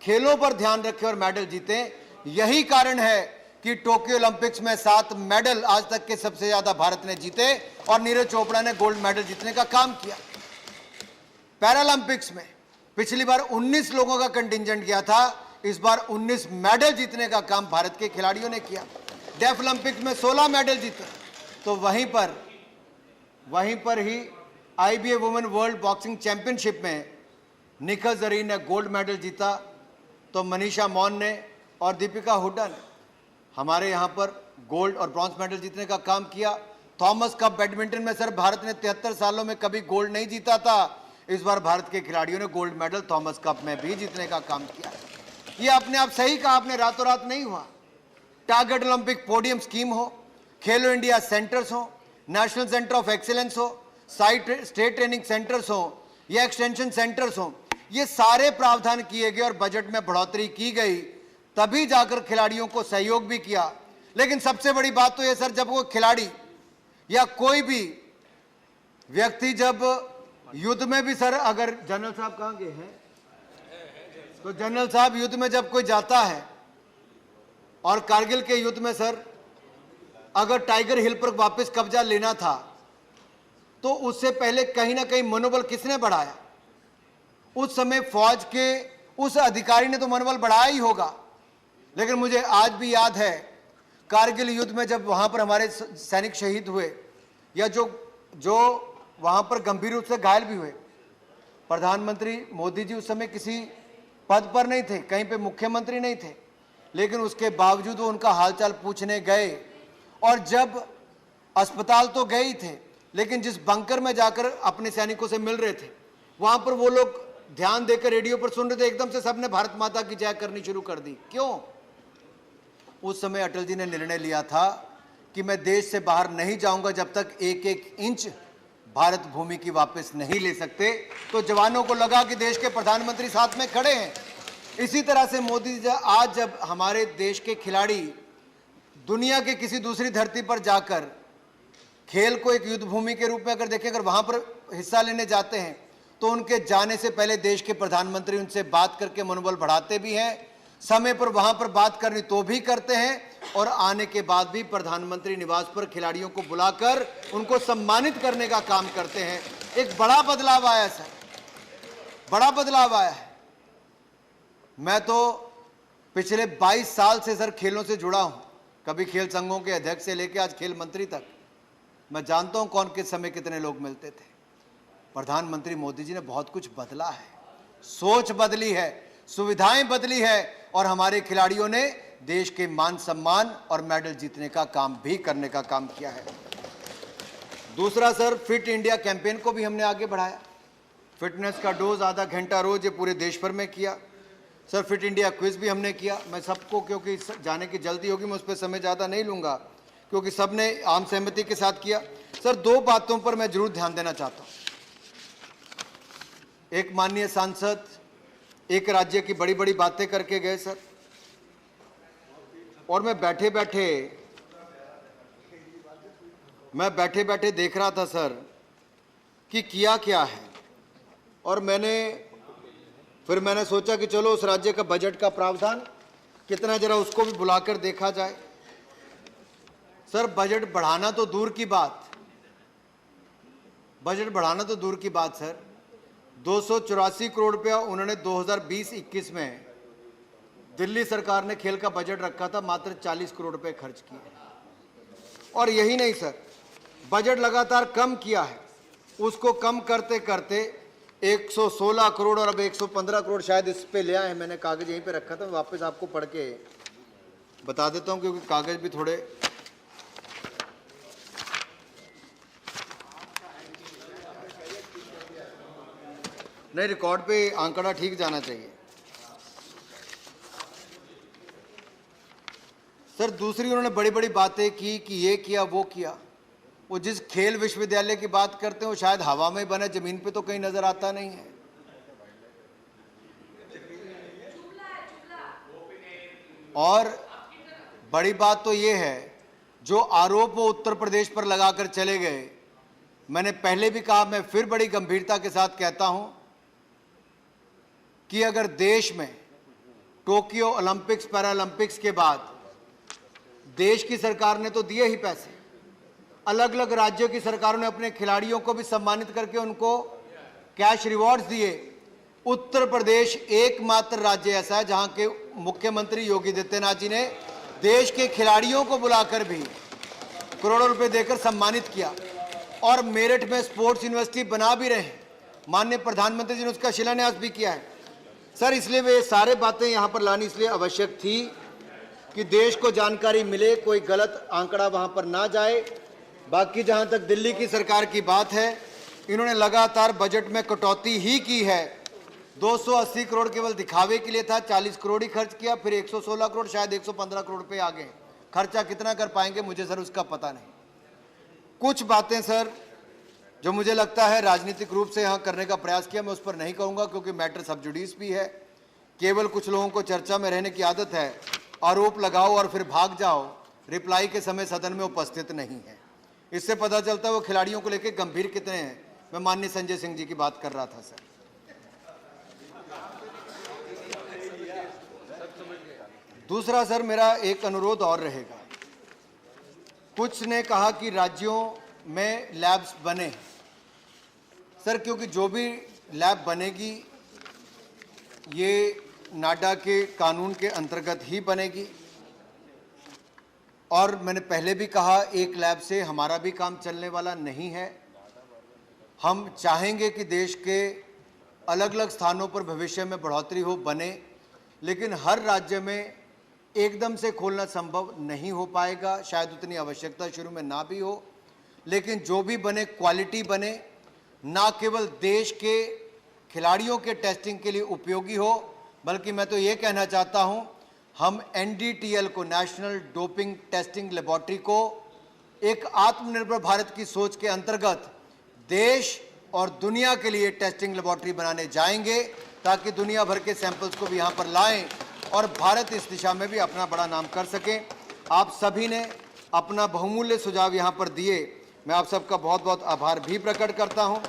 खेलों पर ध्यान रखें और मेडल जीतें। यही कारण है कि टोक्यो ओलंपिक्स में 7 मेडल आज तक के सबसे ज्यादा भारत ने जीते और नीरज चोपड़ा ने गोल्ड मेडल जीतने का काम किया। पैरालंपिक्स में पिछली बार 19 लोगों का कंटिंजेंट गया था, इस बार 19 मेडल जीतने का काम भारत के खिलाड़ियों ने किया। डेफ ओलंपिक्स में 16 मेडल जीते। तो वहीं पर ही IBA women world boxing championship में निखत जरीन ने गोल्ड मेडल जीता, तो मनीषा मौन ने और दीपिका हुड्डा ने हमारे यहाँ पर गोल्ड और ब्रॉन्ज मेडल जीतने का काम किया। थॉमस कप बैडमिंटन में सर भारत ने 73 सालों में कभी गोल्ड नहीं जीता था, इस बार भारत के खिलाड़ियों ने गोल्ड मेडल थॉमस कप में भी जीतने का काम किया। ये अपने आप सही कहा आपने, रातों रात नहीं हुआ। टारगेट ओलंपिक पोडियम स्कीम हो, खेलो इंडिया सेंटर्स हो, नेशनल सेंटर ऑफ एक्सीलेंस हो, स्टेट ट्रेनिंग सेंटर्स हो या एक्सटेंशन सेंटर्स हो, ये सारे प्रावधान किए गए और बजट में बढ़ोतरी की गई, तभी जाकर खिलाड़ियों को सहयोग भी किया। लेकिन सबसे बड़ी बात तो ये सर, जब वो खिलाड़ी या कोई भी व्यक्ति जब युद्ध में भी सर, अगर जनरल साहब कहाँ गए हैं, तो जनरल साहब युद्ध में जब कोई जाता है और कारगिल के युद्ध में सर अगर टाइगर हिल पर वापस कब्जा लेना था, तो उससे पहले कहीं ना कहीं मनोबल किसने बढ़ाया? उस समय फौज के उस अधिकारी ने तो मनोबल बढ़ाया ही होगा। लेकिन मुझे आज भी याद है कारगिल युद्ध में जब वहां पर हमारे सैनिक शहीद हुए या जो वहां पर गंभीर रूप से घायल भी हुए, प्रधानमंत्री मोदी जी उस समय किसी पद पर नहीं थे, कहीं पे मुख्यमंत्री नहीं थे, लेकिन उसके बावजूद वो उनका हालचाल पूछने गए। और जब अस्पताल तो गए ही थे, लेकिन जिस बंकर में जाकर अपने सैनिकों से मिल रहे थे, वहां पर वो लोग ध्यान देकर रेडियो पर सुन रहे थे, एकदम से सबने भारत माता की जय करनी शुरू कर दी। क्यों? उस समय अटल जी ने निर्णय लिया था कि मैं देश से बाहर नहीं जाऊंगा जब तक 1-1 इंच भारत भूमि की वापस नहीं ले सकते। तो जवानों को लगा कि देश के प्रधानमंत्री साथ में खड़े हैं। इसी तरह से मोदी जी आज जब हमारे देश के खिलाड़ी दुनिया के किसी दूसरी धरती पर जाकर खेल को एक युद्ध भूमि के रूप में अगर देखें, अगर वहां पर हिस्सा लेने जाते हैं, तो उनके जाने से पहले देश के प्रधानमंत्री उनसे बात करके मनोबल बढ़ाते भी हैं, समय पर वहां पर बात करनी तो भी करते हैं, और आने के बाद भी प्रधानमंत्री निवास पर खिलाड़ियों को बुलाकर उनको सम्मानित करने का काम करते हैं। एक बड़ा बदलाव आया सर, बड़ा बदलाव आया है। मैं तो पिछले 22 साल से सर खेलों से जुड़ा हूं, कभी खेल संघों के अध्यक्ष से लेकर आज खेल मंत्री तक। मैं जानता हूं कौन किस समय कितने लोग मिलते थे। प्रधानमंत्री मोदी जी ने बहुत कुछ बदला है, सोच बदली है, सुविधाएं बदली है, और हमारे खिलाड़ियों ने देश के मान सम्मान और मेडल जीतने का काम भी करने का काम किया है। दूसरा सर, फिट इंडिया कैंपेन को भी हमने आगे बढ़ाया। फिटनेस का डोज आधा घंटा रोज ये पूरे देश भर में किया। सर फिट इंडिया क्विज भी हमने किया। मैं सबको, क्योंकि जाने की जल्दी होगी, मैं उस पर समय ज़्यादा नहीं लूँगा, क्योंकि सबने आम सहमति के साथ किया। सर 2 बातों पर मैं जरूर ध्यान देना चाहता हूँ। एक माननीय सांसद एक राज्य की बड़ी बड़ी बातें करके गए सर, और मैं बैठे बैठे देख रहा था सर कि किया क्या है, और फिर मैंने सोचा कि चलो उस राज्य का बजट का प्रावधान कितना, जरा उसको भी बुलाकर देखा जाए। सर बजट बढ़ाना तो दूर की बात, सर 284 करोड़ रुपया उन्होंने 2020-21 में, दिल्ली सरकार ने खेल का बजट रखा था, मात्र 40 करोड़ रुपए खर्च किए। और यही नहीं सर, बजट लगातार कम किया है। उसको कम करते करते 116 करोड़ और अब 115 करोड़ शायद इस पे ले आए हैं। मैंने कागज यहीं पे रखा था, मैं वापस आपको पढ़ के बता देता हूं, क्योंकि कागज भी थोड़े नहीं, रिकॉर्ड पे आंकड़ा ठीक जाना चाहिए। सर दूसरी उन्होंने बड़ी बड़ी बातें की कि ये किया वो किया। वो जिस खेल विश्वविद्यालय की बात करते हैं वो शायद हवा में बने, जमीन पे तो कहीं नजर आता नहीं है। और बड़ी बात तो ये है, जो आरोप वो उत्तर प्रदेश पर लगाकर चले गए, मैंने पहले भी कहा, मैं फिर बड़ी गंभीरता के साथ कहता हूं कि अगर देश में टोक्यो ओलंपिक्स पैरालंपिक्स के बाद देश की सरकार ने तो दिए ही पैसे, अलग अलग राज्यों की सरकारों ने अपने खिलाड़ियों को भी सम्मानित करके उनको कैश रिवॉर्ड्स दिए। उत्तर प्रदेश एकमात्र राज्य ऐसा है जहां के मुख्यमंत्री योगी आदित्यनाथ जी ने देश के खिलाड़ियों को बुलाकर भी करोड़ों रुपए देकर सम्मानित किया, और मेरठ में स्पोर्ट्स यूनिवर्सिटी बना भी रहे हैं। माननीय प्रधानमंत्री जी ने उसका शिलान्यास भी किया है। सर, इसलिए वे सारे बातें यहाँ पर लानी इसलिए आवश्यक थी कि देश को जानकारी मिले, कोई गलत आंकड़ा वहाँ पर ना जाए। बाकी जहाँ तक दिल्ली की सरकार की बात है, इन्होंने लगातार बजट में कटौती ही की है। 280 करोड़ केवल दिखावे के लिए था, 40 करोड़ ही खर्च किया, फिर 116 करोड़ शायद 115 करोड़ पे आ गए। खर्चा कितना कर पाएंगे मुझे सर उसका पता नहीं। कुछ बातें सर जो मुझे लगता है राजनीतिक रूप से यहाँ करने का प्रयास किया, मैं उस पर नहीं कहूँगा क्योंकि मैटर सब जुडिस भी है। केवल कुछ लोगों को चर्चा में रहने की आदत है, आरोप लगाओ और फिर भाग जाओ, रिप्लाई के समय सदन में उपस्थित नहीं है। इससे पता चलता है वो खिलाड़ियों को लेकर गंभीर कितने हैं। मैं माननीय संजय सिंह जी की बात कर रहा था सर। दूसरा सर, मेरा एक अनुरोध और रहेगा। कुछ ने कहा कि राज्यों में लैब्स बने। सर, क्योंकि जो भी लैब बनेगी ये नाडा के कानून के अंतर्गत ही बनेगी, और मैंने पहले भी कहा एक लैब से हमारा भी काम चलने वाला नहीं है। हम चाहेंगे कि देश के अलग अलग स्थानों पर भविष्य में बढ़ोतरी हो, बने, लेकिन हर राज्य में एकदम से खोलना संभव नहीं हो पाएगा। शायद उतनी आवश्यकता शुरू में ना भी हो, लेकिन जो भी बने क्वालिटी बने, ना केवल देश के खिलाड़ियों के टेस्टिंग के लिए उपयोगी हो, बल्कि मैं तो ये कहना चाहता हूं हम NDTL को, नेशनल डोपिंग टेस्टिंग लेबोरेटरी को, एक आत्मनिर्भर भारत की सोच के अंतर्गत देश और दुनिया के लिए टेस्टिंग लेबोरेटरी बनाने जाएंगे, ताकि दुनिया भर के सैंपल्स को भी यहाँ पर लाएं और भारत इस दिशा में भी अपना बड़ा नाम कर सके। आप सभी ने अपना बहुमूल्य सुझाव यहाँ पर दिए, मैं आप सबका बहुत बहुत आभार भी प्रकट करता हूँ।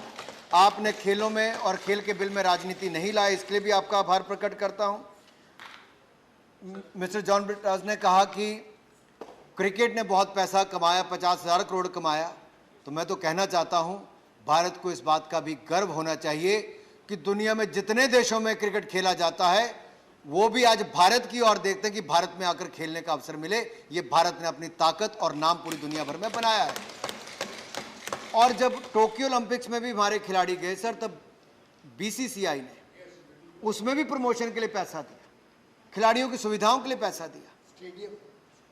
आपने खेलों में और खेल के बिल में राजनीति नहीं लाए, इसके लिए भी आपका आभार प्रकट करता हूँ। मिस्टर जॉन ब्रिटास ने कहा कि क्रिकेट ने बहुत पैसा कमाया, 50,000 करोड़ कमाया, तो मैं तो कहना चाहता हूँ भारत को इस बात का भी गर्व होना चाहिए कि दुनिया में जितने देशों में क्रिकेट खेला जाता है वो भी आज भारत की ओर देखते हैं कि भारत में आकर खेलने का अवसर मिले। ये भारत ने अपनी ताकत और नाम पूरी दुनिया भर में बनाया है। और जब टोक्यो ओलंपिक्स में भी हमारे खिलाड़ी गए सर, तब BCCI ने उसमें भी प्रमोशन के लिए पैसा दिया, खिलाड़ियों की सुविधाओं के लिए पैसा दिया।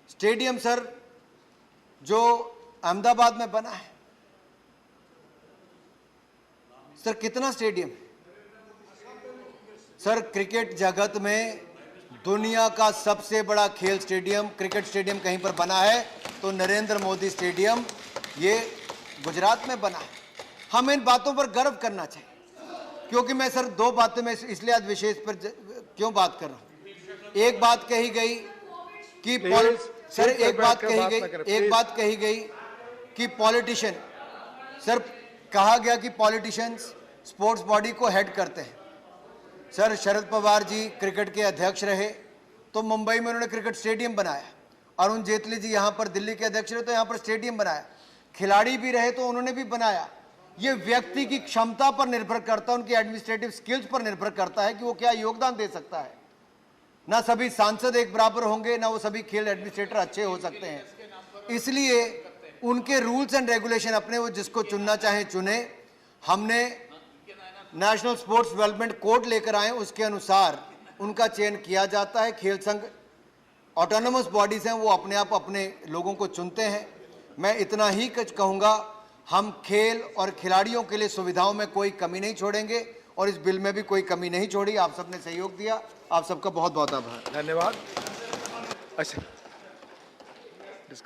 स्टेडियम सर जो अहमदाबाद में बना है सर, कितना स्टेडियम सर, क्रिकेट जगत में दुनिया का सबसे बड़ा खेल स्टेडियम, क्रिकेट स्टेडियम कहीं पर बना है तो नरेंद्र मोदी स्टेडियम ये गुजरात में बना है। हमें इन बातों पर गर्व करना चाहिए, क्योंकि मैं सर दो बातें में इसलिए आज विशेष पर क्यों बात कर रहा हूं। एक बात कही गई कि सर एक बात कही गई कि पॉलिटिशियन, सर कहा गया कि पॉलिटिशियंस स्पोर्ट्स बॉडी को हेड करते हैं। सर शरद पवार जी क्रिकेट के अध्यक्ष रहे तो मुंबई में उन्होंने क्रिकेट स्टेडियम बनाया, अरुण जेटली जी यहाँ पर दिल्ली के अध्यक्ष रहे तो यहाँ पर स्टेडियम बनाया, खिलाड़ी भी रहे तो उन्होंने भी बनाया। ये व्यक्ति की क्षमता पर निर्भर करता है, उनकी एडमिनिस्ट्रेटिव स्किल्स पर निर्भर करता है कि वो क्या योगदान दे सकता है। ना सभी सांसद एक बराबर होंगे, ना वो सभी खेल एडमिनिस्ट्रेटर अच्छे हो सकते हैं, इसलिए उनके रूल्स एंड रेगुलेशन अपने वो जिसको चुनना चाहे चुने। हमने नेशनल स्पोर्ट्स डेवलपमेंट कोड लेकर आए, उसके अनुसार उनका चयन किया जाता है। खेल संघ ऑटोनोमस बॉडीज हैं, वो अपने आप अपने लोगों को चुनते हैं। मैं इतना ही कुछ कहूँगा, हम खेल और खिलाड़ियों के लिए सुविधाओं में कोई कमी नहीं छोड़ेंगे और इस बिल में भी कोई कमी नहीं छोड़ी। आप सबने सहयोग दिया, आप सबका बहुत बहुत आभार। धन्यवाद। अच्छा।